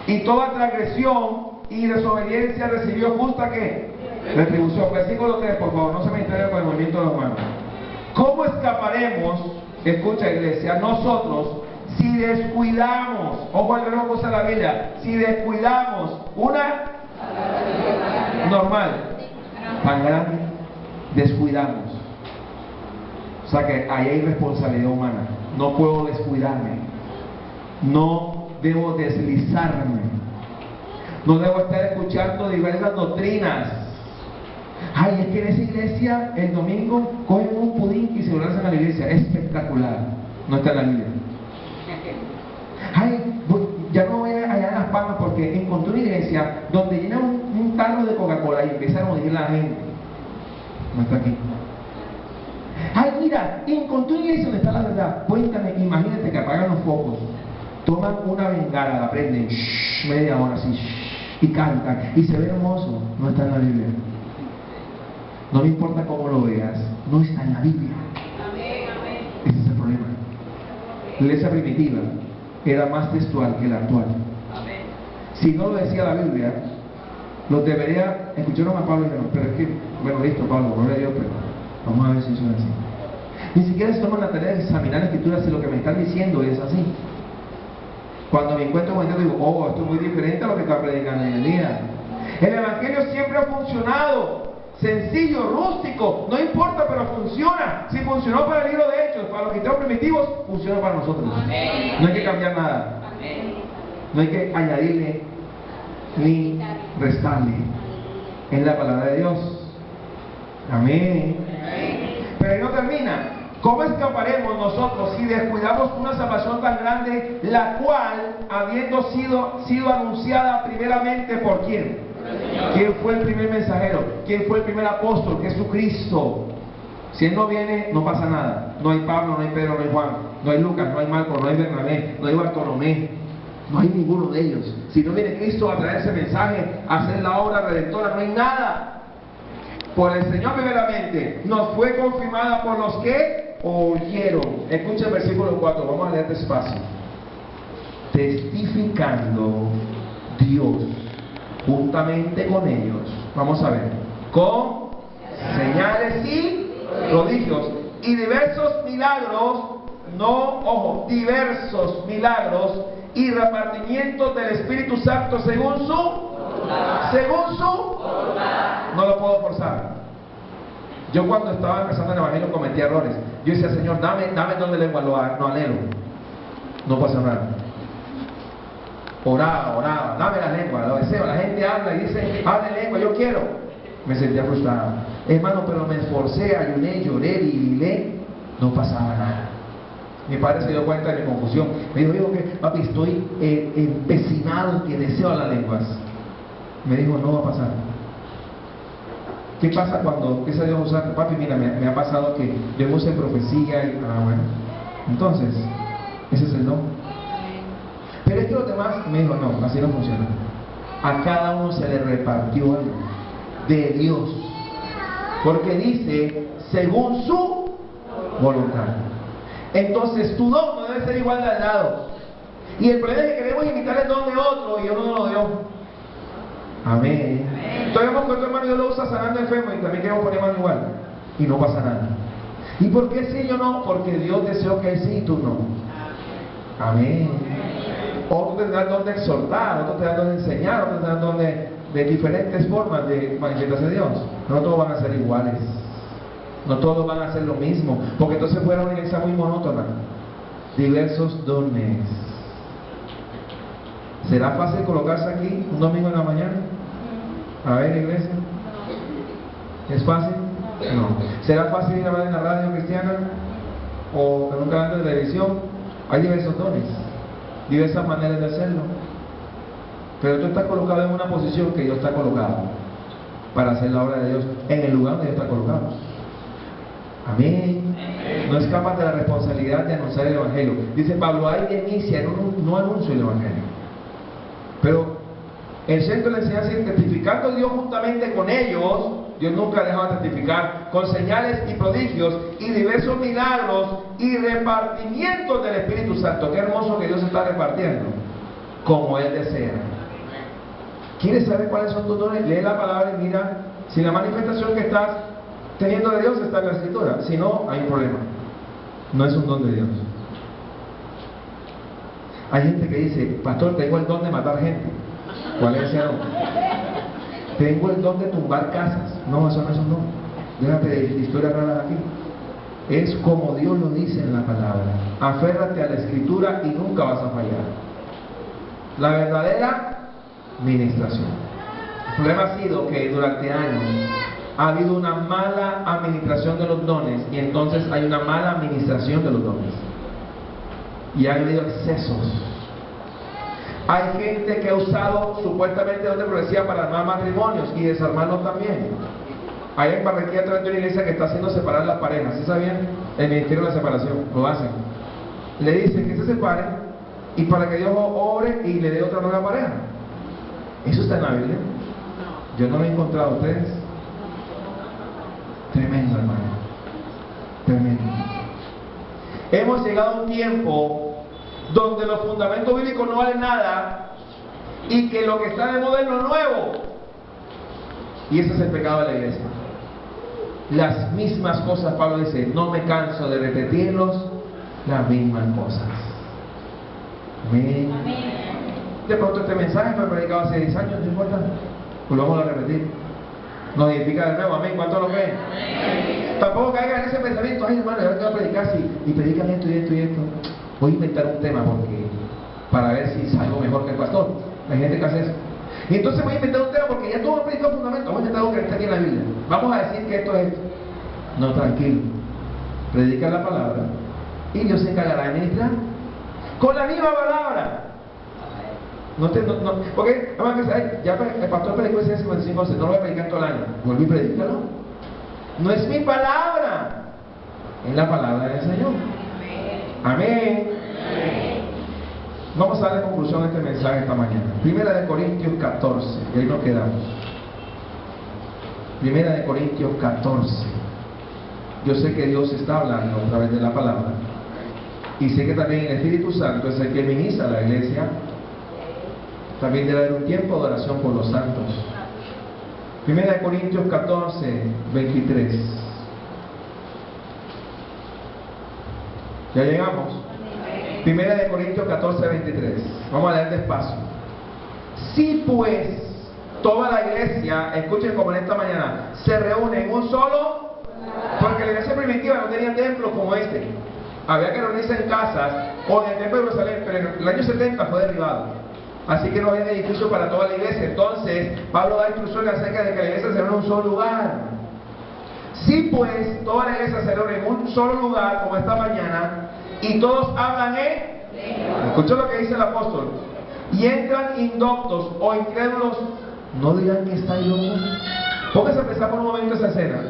Speaker 1: y toda transgresión y desobediencia recibió justa, ¿qué? Retribución. Versículo 3, por favor, no se me distraiga con el movimiento de las manos. ¿Cómo escaparemos? Escucha, iglesia, nosotros, si descuidamos, ojo al reloj, usa la Biblia, si descuidamos una normal, tan grande, descuidamos. O sea que ahí hay responsabilidad humana. No puedo descuidarme, no debo deslizarme, no debo estar escuchando diversas doctrinas. Ay, es que en esa iglesia el domingo cogen un pudín y se lo lanzan a la iglesia. Espectacular. No está en la Biblia. Ay, ya no voy allá en Las Palmas porque encontré una iglesia donde llenan un tarro de Coca-Cola y empezaron a decirle a la gente. No está aquí. Ay, mira, encontré una iglesia donde está la verdad. Cuéntame, imagínate que apagan los focos, toman una bengala, la prenden, media hora así, y cantan, y se ve hermoso. No está en la Biblia. No me importa cómo lo veas, no está en la Biblia. Ese es el problema. La iglesia primitiva era más textual que la actual. Si no lo decía la Biblia, los debería. Escucharon a Pablo y dijeron, pero es que, bueno, listo, Pablo, gloria a Dios, pero vamos a ver si eso es así. Ni siquiera se toman la tarea de examinar la escritura si lo que me están diciendo es así. Cuando me encuentro con esto digo, oh, esto es muy diferente a lo que está predicando en el día. El evangelio siempre ha funcionado. Sencillo, rústico, no importa, pero funciona. Si funcionó para el libro de Hechos, para los cristianos primitivos, funciona para nosotros. Amén. No hay que cambiar nada. Amén. No hay que añadirle ni restarle. Es la palabra de Dios. Amén. Amén. Pero ahí no termina. ¿Cómo escaparemos nosotros si descuidamos una salvación tan grande, la cual, habiendo sido anunciada primeramente por quién? ¿Quién fue el primer mensajero? ¿Quién fue el primer apóstol? Jesucristo. Si Él no viene, no pasa nada. No hay Pablo, no hay Pedro, no hay Juan, no hay Lucas, no hay Marcos, no hay Bernabé, no hay Bartolomé. No hay ninguno de ellos. Si no viene Cristo a traer ese mensaje, a hacer la obra redentora, no hay nada. Por el Señor primeramente, nos fue confirmada por los que oyeron. Escucha el versículo 4, vamos a leer despacio. Testificando Dios juntamente con ellos, vamos a ver, con señales y prodigios y diversos milagros, diversos milagros y repartimientos del Espíritu Santo según su no lo puedo forzar. Yo cuando estaba empezando el evangelio cometí errores. Yo decía, Señor, dame don de lengua, no anhelo, no pasa nada. Oraba, dame la lengua, lo deseo. La gente habla y dice, habla lengua, yo quiero. Me sentía frustrado. Hermano, pero me esforcé, ayuné, lloré, vivilé, no pasaba nada. Mi padre se dio cuenta de mi confusión. Me dijo, papi, estoy empecinado que deseo las lenguas. Me dijo, no va a pasar. ¿Qué pasa cuando empieza Dios a usar? Papi, mira, me ha pasado que yo use profecía y... bueno. Entonces, ese es el don. Pero es que los demás me dijo, no, así no funciona. A cada uno se le repartió algo de Dios. Porque dice, según su voluntad. Entonces tu don no debe ser igual de al lado. Y el problema es que queremos imitar el don de otro y uno no lo dio. Amén. Entonces vemos que otro hermano Dios lo usa sanando enfermos y también queremos poner mano igual. Y no pasa nada. ¿Y por qué sí y yo no? Porque Dios deseó que él sí y tú no. Amén. Otros tendrán el don de exhortar, otros tendrán el don de enseñar, otros tendrán el don de diferentes formas de manifestarse a Dios. No todos van a ser iguales. No todos van a hacer lo mismo. Porque entonces fuera una iglesia muy monótona. Diversos dones. ¿Será fácil colocarse aquí un domingo en la mañana? A ver, iglesia. ¿Es fácil? No. ¿Será fácil ir a ver en la radio cristiana? ¿O en un canal de televisión? Hay diversos dones, diversas maneras de hacerlo. Pero tú estás colocado en una posición que Dios está colocado para hacer la obra de Dios en el lugar donde Dios está colocado. Amén. No escapas de la responsabilidad de anunciar el Evangelio. Dice Pablo, hay de mí si no anuncio el Evangelio. Pero el centro de la enseñanza es testificando a Dios juntamente con ellos. Dios nunca dejaba de testificar con señales y prodigios y diversos milagros y repartimientos del Espíritu Santo. Qué hermoso que Dios está repartiendo como Él desea. ¿Quieres saber cuáles son tus dones? Lee la palabra y mira si la manifestación que estás teniendo de Dios está en la Escritura. Si no, hay un problema. No es un don de Dios. Hay gente que dice, pastor, tengo el don de matar gente. ¿Cuál es ese don? Tengo el don de tumbar casas. No, eso no es un don. Déjate de historias raras aquí. Es como Dios lo dice en la palabra. Aférrate a la Escritura y nunca vas a fallar. La verdadera ministración. El problema ha sido que durante años ha habido una mala administración de los dones y entonces hay una mala administración de los dones. Y ha habido excesos. Hay gente que ha usado supuestamente dones de profecía para armar matrimonios y desarmarlos también. Hay en Barranquilla a través de una iglesia que está haciendo separar las parejas. ¿Sí sabían? El ministerio de la separación. Lo hacen. Le dicen que se separen y para que Dios obre y le dé otra nueva pareja. ¿Eso está en la Biblia? Yo no lo he encontrado. ¿Ustedes? Tremendo, hermano. Tremendo. Hemos llegado a un tiempo donde los fundamentos bíblicos no valen nada y que lo que está de moda es lo nuevo. Y ese es el pecado de la iglesia. Las mismas cosas, Pablo dice, no me canso de repetirlos, las mismas cosas. Amén. De pronto este mensaje fue predicado hace 10 años, no importa, pues lo vamos a repetir. Nos edifica de nuevo, amén. ¿Cuántos lo creen? Tampoco caigan en ese pensamiento, ay hermano, ¿ahora qué va a predicar? Y predican esto y esto y esto. Voy a inventar un tema para ver si salgo mejor que el pastor. Hay gente que hace eso. Y entonces voy a inventar un tema porque ya todo lo predicado fundamento. Vamos a inventar algo que está aquí en la Biblia. Vamos a decir que esto es esto. No, tranquilo. Predica la palabra y Dios se encargará de ministrar con la misma palabra. Porque ya el pastor predicó ese 55, no lo voy a predicar todo el año. Volví a predicarlo. No es mi palabra, es la palabra del Señor. Amén. Vamos a dar conclusión a este mensaje esta mañana. Primera de Corintios 14, y ahí nos quedamos. Primera de Corintios 14. Yo sé que Dios está hablando a través de la palabra. Y sé que también el Espíritu Santo es el que ministra a la iglesia. También debe haber un tiempo de oración por los santos. Primera de Corintios 14, 23. ¿Ya llegamos? Primera de Corintios 14, 23. Vamos a leer despacio. Si pues toda la iglesia, escuchen como en esta mañana, se reúne en un solo, porque la iglesia primitiva no tenía templos como este. Había que reunirse en casas o en el templo de Jerusalén, pero en el año 70 fue derribado. Así que no había edificio para toda la iglesia. Entonces, Pablo da instrucciones acerca de que la iglesia se reúne en un solo lugar. Si pues toda la iglesia se reúne en un solo lugar, como esta mañana, y todos hablan escucha lo que dice el apóstol, y entran indoctos o incrédulos, no dirán que está loco. Póngase a pensar por un momento esa escena.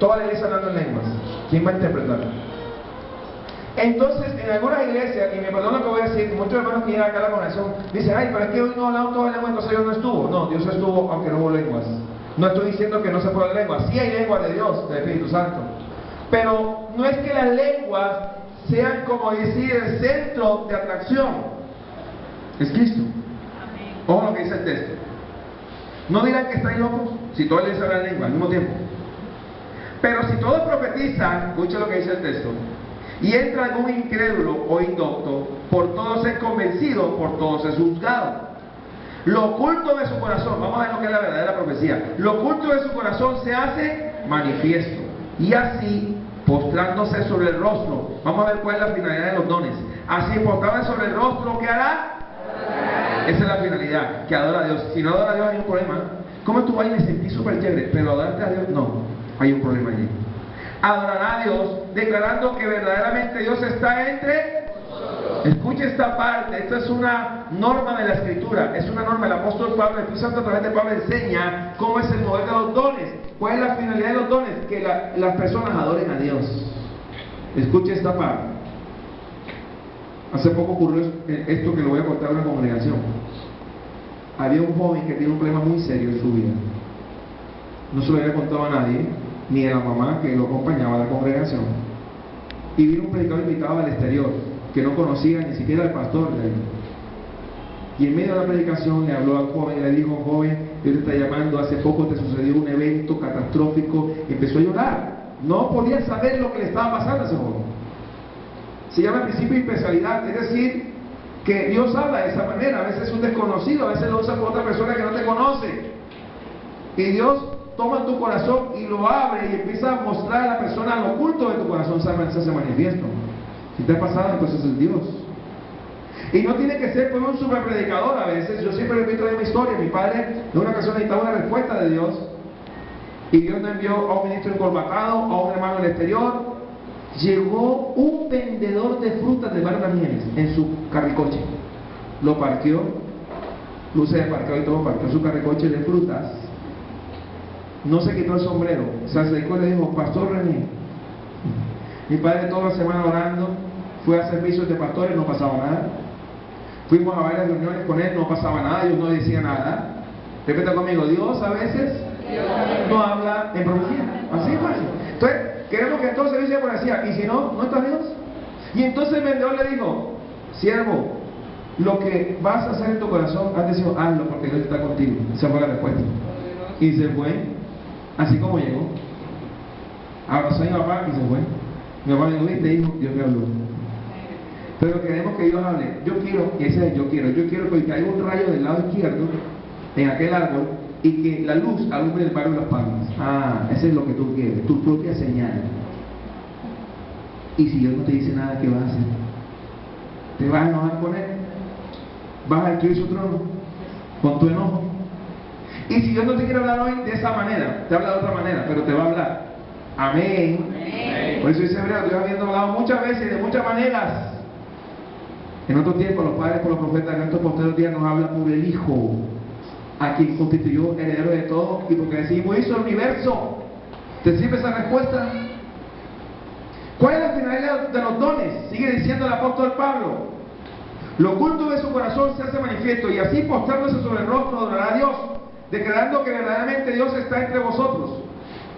Speaker 1: Toda la iglesia hablando en lenguas. ¿Quién va a interpretar? Entonces, en algunas iglesias, y me perdona lo que voy a decir, muchos hermanos que llegan acá a la congregación dicen, ay, pero es que hoy no hablaron toda lengua, entonces Dios no estuvo. No, Dios estuvo, aunque no hubo lenguas. No estoy diciendo que no se pueda lenguas, sí hay lenguas de Dios, del Espíritu Santo. Pero no es que las lenguas sean, como decir, el centro de atracción. Es Cristo. Ojo lo que dice el texto. No dirán que estáis locos si todos les hablan lengua al mismo tiempo. Pero si todos profetizan, escucha lo que dice el texto, y entra algún incrédulo o indocto, por todos es convencido, por todos es juzgado. Lo oculto de su corazón, vamos a ver lo que es la verdadera profecía, lo oculto de su corazón se hace manifiesto, y así, postrándose sobre el rostro, vamos a ver cuál es la finalidad de los dones, así postrándose sobre el rostro, ¿qué hará? Esa es la finalidad, que adora a Dios. Si no adora a Dios hay un problema. ¿Cómo tú vas y me sentís súper chévere, pero adorarte a Dios? No, hay un problema allí. Adorará a Dios, declarando que verdaderamente Dios está entre. Escuche esta parte, esta es una norma de la Escritura, es una norma. El apóstol Pablo, el Espíritu Santo a través de Pablo enseña cómo es el mover de los dones. ¿Cuál es la finalidad de los dones? Que las personas adoren a Dios. Escuche esta parte. Hace poco ocurrió esto que lo voy a contar a una congregación. Había un joven que tiene un problema muy serio en su vida. No se lo había contado a nadie, ni a la mamá que lo acompañaba a la congregación. Y vino un predicador invitado al exterior, que no conocía ni siquiera al pastor de ahí. Y en medio de la predicación le habló al joven y le dijo, joven, Dios te está llamando, hace poco te sucedió un evento catastrófico. Empezó a llorar. No podía saber lo que le estaba pasando a ese joven. Se llama principio de especialidad, es decir, que Dios habla de esa manera. A veces es un desconocido, a veces lo usa con otra persona que no te conoce. Y Dios toma tu corazón y lo abre y empieza a mostrar a la persona lo oculto de tu corazón, se hace manifiesto. Si te ha pasado, entonces es Dios. Y no tiene que ser por un superpredicador a veces. Yo siempre repito de mi historia. Mi padre en una ocasión necesitaba una respuesta de Dios. Y Dios me envió a un ministro encorbatado, a un hermano del exterior. Llegó un vendedor de frutas de Barra Mieles en su carricoche. Lo parqueó, luces de parqueo y todo, parqueó su carricoche de frutas. No se quitó el sombrero, se acercó y le dijo, Pastor René. Mi padre toda la semana orando, fue a servicios de pastores, no pasaba nada. Fuimos a varias reuniones con él, no pasaba nada, Dios no decía nada. Repita conmigo, Dios a veces no habla en profecía. Así es fácil. Entonces, queremos que en todo servicio de profecía, y si no, ¿no está Dios? Y entonces el vendedor le dijo, siervo, lo que vas a hacer en tu corazón, has decidido, hazlo porque Dios está contigo. Esa fue la respuesta. Y se fue, así como llegó. Abrazó a mi papá y se fue. Mi papá le dijo, viste hijo, Dios me habló. Pero queremos que Dios hable. Yo quiero, y ese es yo quiero que caiga un rayo del lado izquierdo en aquel árbol y que la luz alumbre el barrio de las palmas. Ah, eso es lo que tú quieres, tu propia señal. Y si Dios no te dice nada, ¿qué vas a hacer? ¿Te vas a enojar con Él? ¿Vas a destruir su trono? ¿Con tu enojo? Y si Dios no te quiere hablar hoy de esa manera, te habla de otra manera, pero te va a hablar. Amén. Amén. Por eso dice Hebreo, Dios habiendo hablado muchas veces y de muchas maneras. En otro tiempo los padres por los profetas, en estos posteros días nos habla por el Hijo, a quien constituyó heredero de todo, y porque decimos hizo el universo. ¿Te sirve esa respuesta? ¿Cuál es la finalidad de los dones? Sigue diciendo el apóstol Pablo. Lo oculto de su corazón se hace manifiesto, y así postrándose sobre el rostro adorará a Dios, declarando que verdaderamente Dios está entre vosotros.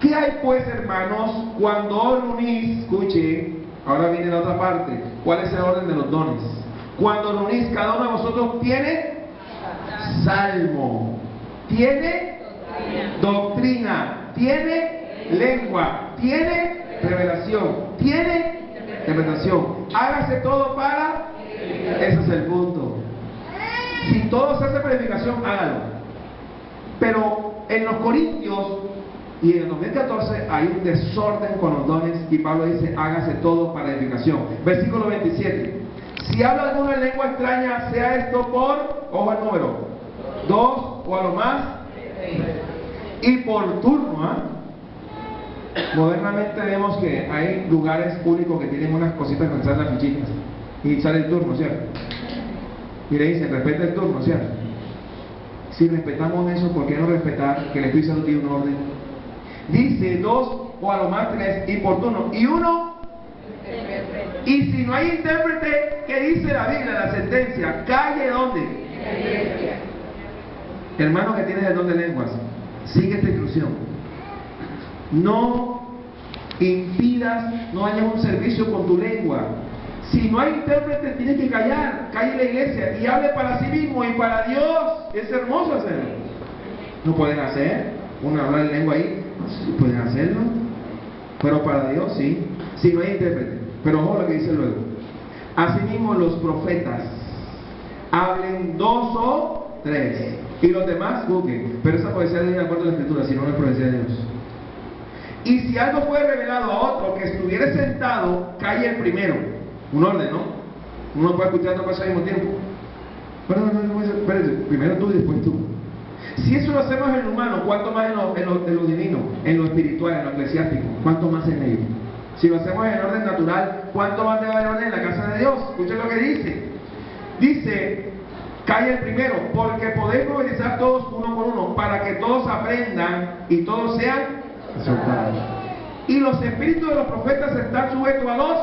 Speaker 1: ¿Qué hay pues, hermanos, cuando os reunís? Escuche, ahora viene la otra parte. ¿Cuál es el orden de los dones? Cuando reunís, cada uno de vosotros tiene salmo, tiene doctrina, tiene lengua, tiene revelación, tiene interpretación. Hágase todo para. Ese es el punto. Si todo se hace para edificación, hágalo. Pero en los Corintios y en el 2014 hay un desorden con los dones y Pablo dice, hágase todo para edificación. Versículo 27. Si habla alguna lengua extraña, sea esto por, ojo al número, 2 o a lo más, y por turno. Modernamente vemos que hay lugares públicos que tienen unas cositas que salen las fichitas y sale el turno, ¿cierto? Y le dicen, respeta el turno, ¿cierto? Si respetamos eso, ¿por qué no respetar que el Espíritu Santo tiene un orden? Dice 2 o a lo más 3 y por turno, y uno Y si no hay intérprete, ¿qué dice la Biblia, la sentencia? Calle ¿dónde? Hermano que tienes el don de lenguas, sigue esta instrucción. No impidas, no haya un servicio con tu lengua. Si no hay intérprete, tienes que callar. Calle en la iglesia y hable para sí mismo y para Dios. Es hermoso hacerlo. ¿No pueden hacer? Uno hablar en lengua ahí, sí, pueden hacerlo. Pero para Dios sí. Si no hay intérprete. Pero ojo lo que dice luego. Asimismo los profetas hablen 2 o 3 y los demás busquen. Pero esa profecía es de acuerdo a la escritura, si no, no es profecía de Dios. Y si algo fue revelado a otro que estuviera sentado, calle el primero. Un orden, ¿no? Uno puede escuchar dos cosas al mismo tiempo. Bueno, no, espérate, primero tú y después tú. Si eso lo hacemos en lo humano, ¿cuánto más en lo divino, en lo espiritual, en lo eclesiástico? ¿Cuánto más en ello? Si lo hacemos en el orden natural, ¿cuánto más debe haber orden en la casa de Dios? Escuchen lo que dice. Dice, calle el primero, porque podéis movilizar todos uno por uno, para que todos aprendan y todos sean exhortados. Y los espíritus de los profetas están sujetos a los...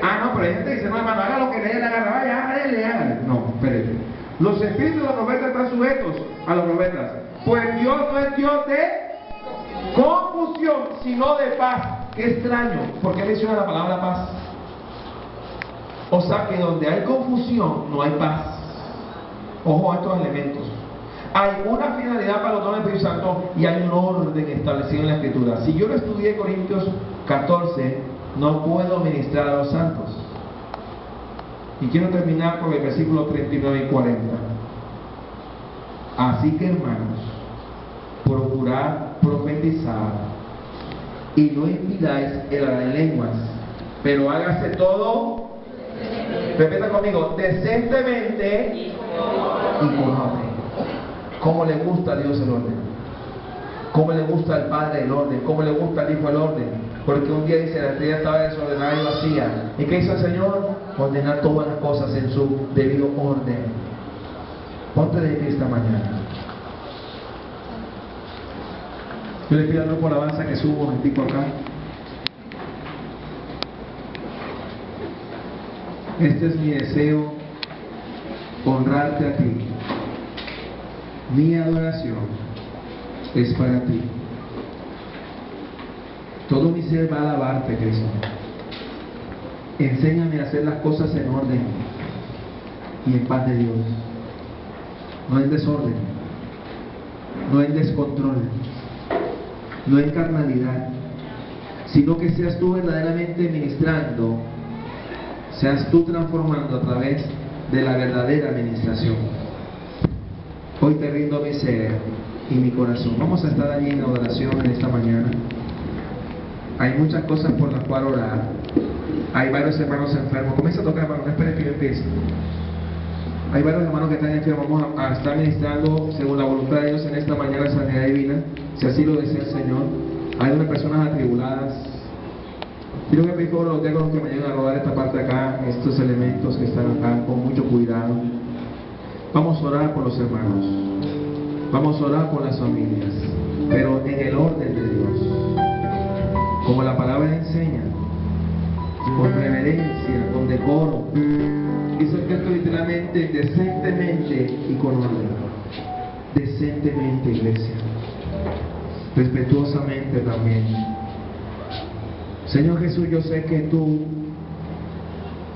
Speaker 1: Ah, no, pero hay gente que dice, no, hermano, haga lo que le dé la gana, vaya, hágale. No, espérate. Los espíritus de los profetas están sujetos a los profetas. Pues Dios no es Dios de confusión, sino de paz. Qué extraño, ¿por qué menciona la palabra paz? O sea que donde hay confusión, no hay paz. Ojo a estos elementos. Hay una finalidad para los dones del Espíritu Santo y hay un orden establecido en la Escritura. Si yo lo estudié en Corintios 14, no puedo ministrar a los santos. Y quiero terminar con el versículo 39 y 40. Así que, hermanos, procurad profetizar y no impidáis el hablar en lenguas, pero hágase todo, repita conmigo, decentemente y con orden. ¿Cómo le gusta a Dios el orden? ¿Cómo le gusta al Padre el orden? ¿Cómo le gusta al Hijo el orden? Porque un día dice, la estrella estaba desordenada y vacía. ¿Y qué hizo el Señor? Ordenar todas las cosas en su debido orden. Ponte de pie esta mañana. Yo le pido al grupo alabanza que suba un momentico acá. Este es mi deseo, honrarte a ti. Mi adoración es para ti. Todo mi ser va a alabarte, Cristo. Enséñame a hacer las cosas en orden y en paz de Dios. No en desorden, no en descontrol, no en carnalidad, sino que seas tú verdaderamente ministrando, seas tú transformando a través de la verdadera administración. Hoy te rindo mi ser y mi corazón. Vamos a estar allí en adoración en esta mañana. Hay muchas cosas por las cuales orar. Hay varios hermanos enfermos. Comienza a tocar, hermano, no esperes que yo empiece. Hay varios hermanos que están enfermos. Vamos a estar ministrando según la voluntad de Dios en esta mañana sanidad divina, si así lo desea el Señor. Hay unas personas atribuladas. Quiero que por favor los diáconos que me ayuden a rodar esta parte de acá, estos elementos que están acá, con mucho cuidado. Vamos a orar por los hermanos. Vamos a orar por las familias, pero en el orden de Dios. Como la palabra enseña, con reverencia, con decoro. Dice el texto literalmente, decentemente y con orden. Decentemente, iglesia. Respetuosamente también. Señor Jesús, yo sé que tú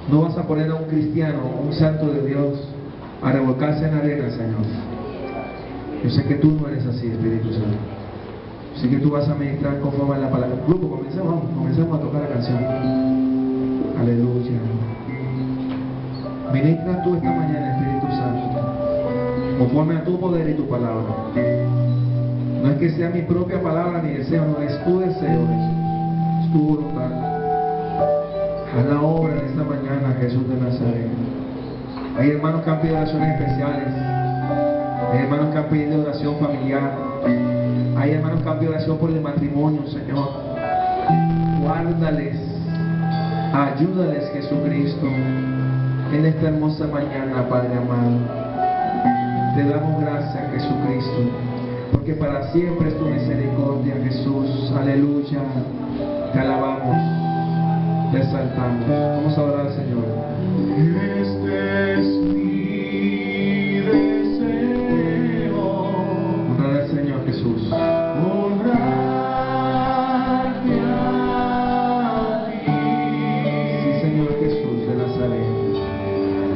Speaker 1: no vas a poner a un cristiano, un santo de Dios, a revolcarse en la arena, Señor. Yo sé que tú no eres así, Espíritu Santo. Así que tú vas a ministrar conforme a la palabra. Grupo, comencemos a tocar la canción. Aleluya. Ministra tú esta mañana, Espíritu Santo, conforme a tu poder y tu palabra. No es que sea mi propia palabra ni deseo, no es tu deseo, es tu voluntad. Haz la obra en esta mañana, Jesús de Nazaret. Hay hermanos que han pedido oraciones especiales. Hay hermanos que han pedido oración familiar. Hay hermanos que han pedido oración por el matrimonio, Señor. Guárdales, ayúdales, Jesucristo, en esta hermosa mañana, Padre amado. Te damos gracias, Jesucristo, porque para siempre es tu misericordia, Jesús. Aleluya. Te alabamos. te exaltamos. Vamos a orar al Señor.
Speaker 2: Este es mi deseo.
Speaker 1: Honrar al Señor Jesús.
Speaker 2: Honrarte a ti.
Speaker 1: Sí, Señor Jesús de Nazaret.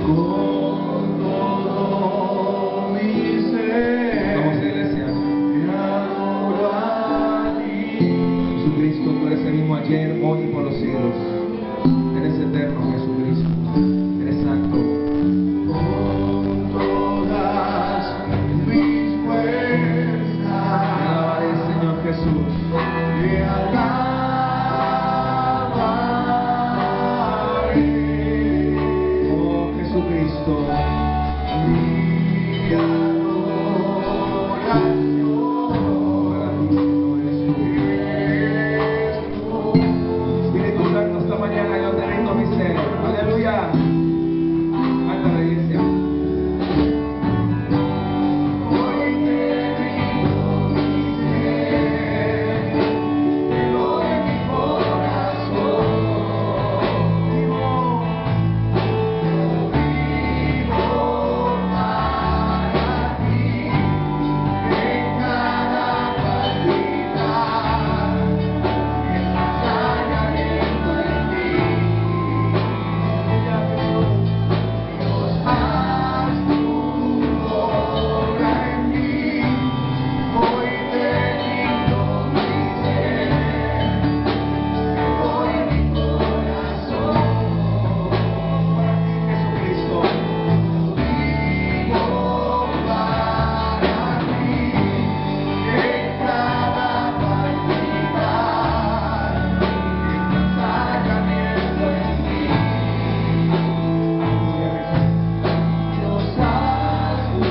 Speaker 2: Con todo mi ser.
Speaker 1: Vamos, iglesia.
Speaker 2: Te adoro a ti.
Speaker 1: Jesucristo, tú eres el mismo ayer, hoy y por los siglos. Eres eterno, Jesucristo. Eres santo.
Speaker 2: Con todas mis fuerzas.
Speaker 1: Te alabaré, Señor Jesús.
Speaker 2: Te alabaré.
Speaker 1: Oh, Jesucristo.
Speaker 2: Mi adoración.
Speaker 1: Para ti, Señor Jesús. Espíritu Santo, esta mañana yo te rindo mi ser. Aleluya. Canta la iglesia.
Speaker 2: Hoy te rindo mi ser, te doy mi corazón. Vivo para ti, en cada palpitar, mientras haya aliento en ti. Dios, haz tu obra en mí. Hoy te rindo mi ser, te doy mi corazón.
Speaker 1: Jesucristo.
Speaker 2: Vivo para ti, en cada palpitar, mientras haya aliento en ti. Dios, haz tu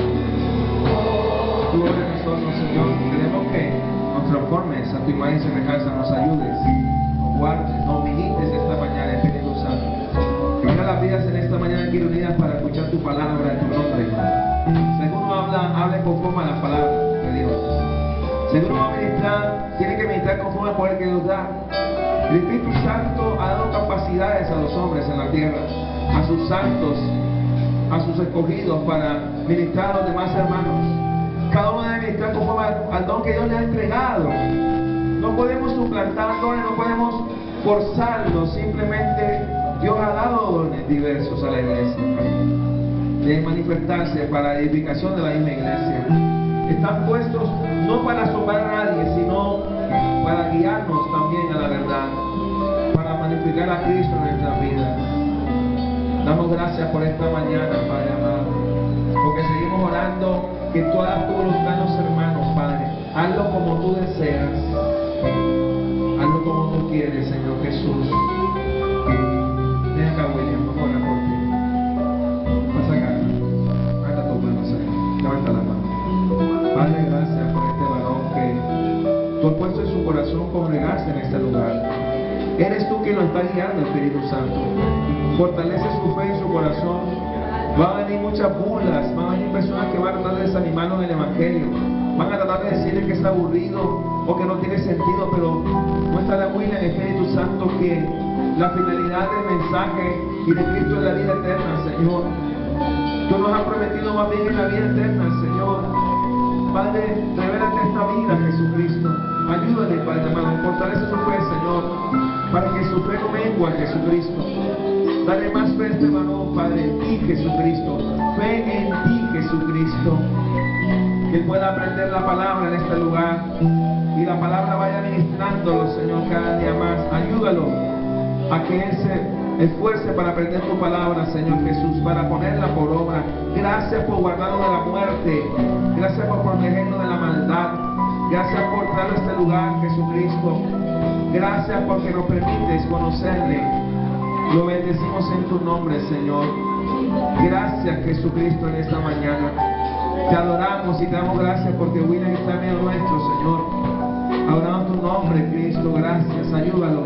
Speaker 1: Tú eres nosotros, Señor. Queremos que nos transformes a tu imagen y semejanza, nos ayudes, nos guardes, nos visites esta mañana, Espíritu Santo. Venga las vidas en esta mañana aquí reunidas para escuchar tu palabra en tu nombre. Si alguno habla, hable conforme a la palabra de Dios. Si alguno va a ministrar, tiene que ministrar conforme al poder que Dios da. El Espíritu Santo ha dado capacidades a los hombres en la tierra, a sus santos, a sus escogidos para ministrar a los demás hermanos. Cada uno debe ministrar conforme al don que Dios le ha entregado. No podemos suplantar dones, no podemos forzarlos, simplemente Dios ha dado dones diversos a la iglesia. Deben manifestarse para la edificación de la misma iglesia. Están puestos no para asombrar a nadie, sino para guiarnos también a la verdad, para magnificar a Cristo en nuestra vida. Damos gracias por esta mañana, Padre amado, porque seguimos orando que tú hagas tu voluntad en los hermanos, Padre. Hazlo como tú deseas, hazlo como tú quieres, Señor Jesús. Ven acá, William, vamos a orar por ti. Pasa acá, levanta tus manos, Señor, levanta la mano. Padre, gracias por este varón que tú has puesto en su corazón congregarse en este lugar. Eres tú quien lo está guiando, Espíritu Santo. Fortalece su fe en su corazón. Van a venir muchas burlas, van a venir personas que van a tratar de desanimarlo en el Evangelio. Van a tratar de decirle que es aburrido o que no tiene sentido, pero muéstrale a William, Espíritu Santo, que la finalidad del mensaje y de Cristo es la vida eterna, Señor. Tú nos has prometido más bien en la vida eterna, Señor. Padre, revélate esta vida, Jesucristo. Ayúdale, Padre amado, fortalece su fe, Señor, para que su fe no mengua, Jesucristo. Dale más fe a este varón, Padre, en ti, Jesucristo. Fe en ti, Jesucristo. Que él pueda aprender la palabra en este lugar y la palabra vaya ministrándolo, Señor, cada día más. Ayúdalo a que él se esfuerce para aprender tu palabra, Señor Jesús, para ponerla por obra. Gracias por guardarlo de la muerte. Gracias por protegernos de la maldad. Gracias por traerlo a este lugar, Jesucristo. Gracias porque nos permites conocerle. Lo bendecimos en tu nombre, Señor. Gracias, Jesucristo, en esta mañana. Te adoramos y te damos gracias porque William está en medio nuestro, Señor. Adoramos tu nombre, Cristo. Gracias. Ayúdalo.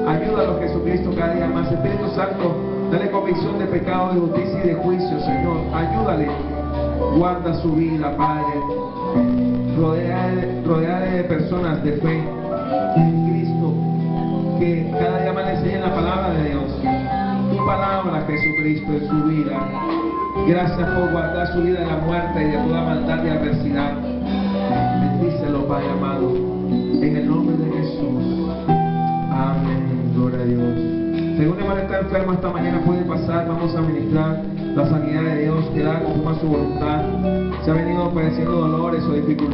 Speaker 1: Ayúdalo, Jesucristo, cada día más. Espíritu Santo, dale convicción de pecado, de justicia y de juicio, Señor. Ayúdale. Guarda su vida, Padre. Rodeale de personas de fe en Cristo, que cada día más le enseñen la palabra Jesucristo en su vida. Gracias por guardar su vida de la muerte y de toda maldad y adversidad. Bendícelo, Padre amado, en el nombre de Jesús. Amén. Gloria a Dios. Según hermano está enfermo esta mañana, puede pasar. Vamos a ministrar la sanidad de Dios que da conforme a su voluntad. Se ha venido padeciendo dolores o dificultades.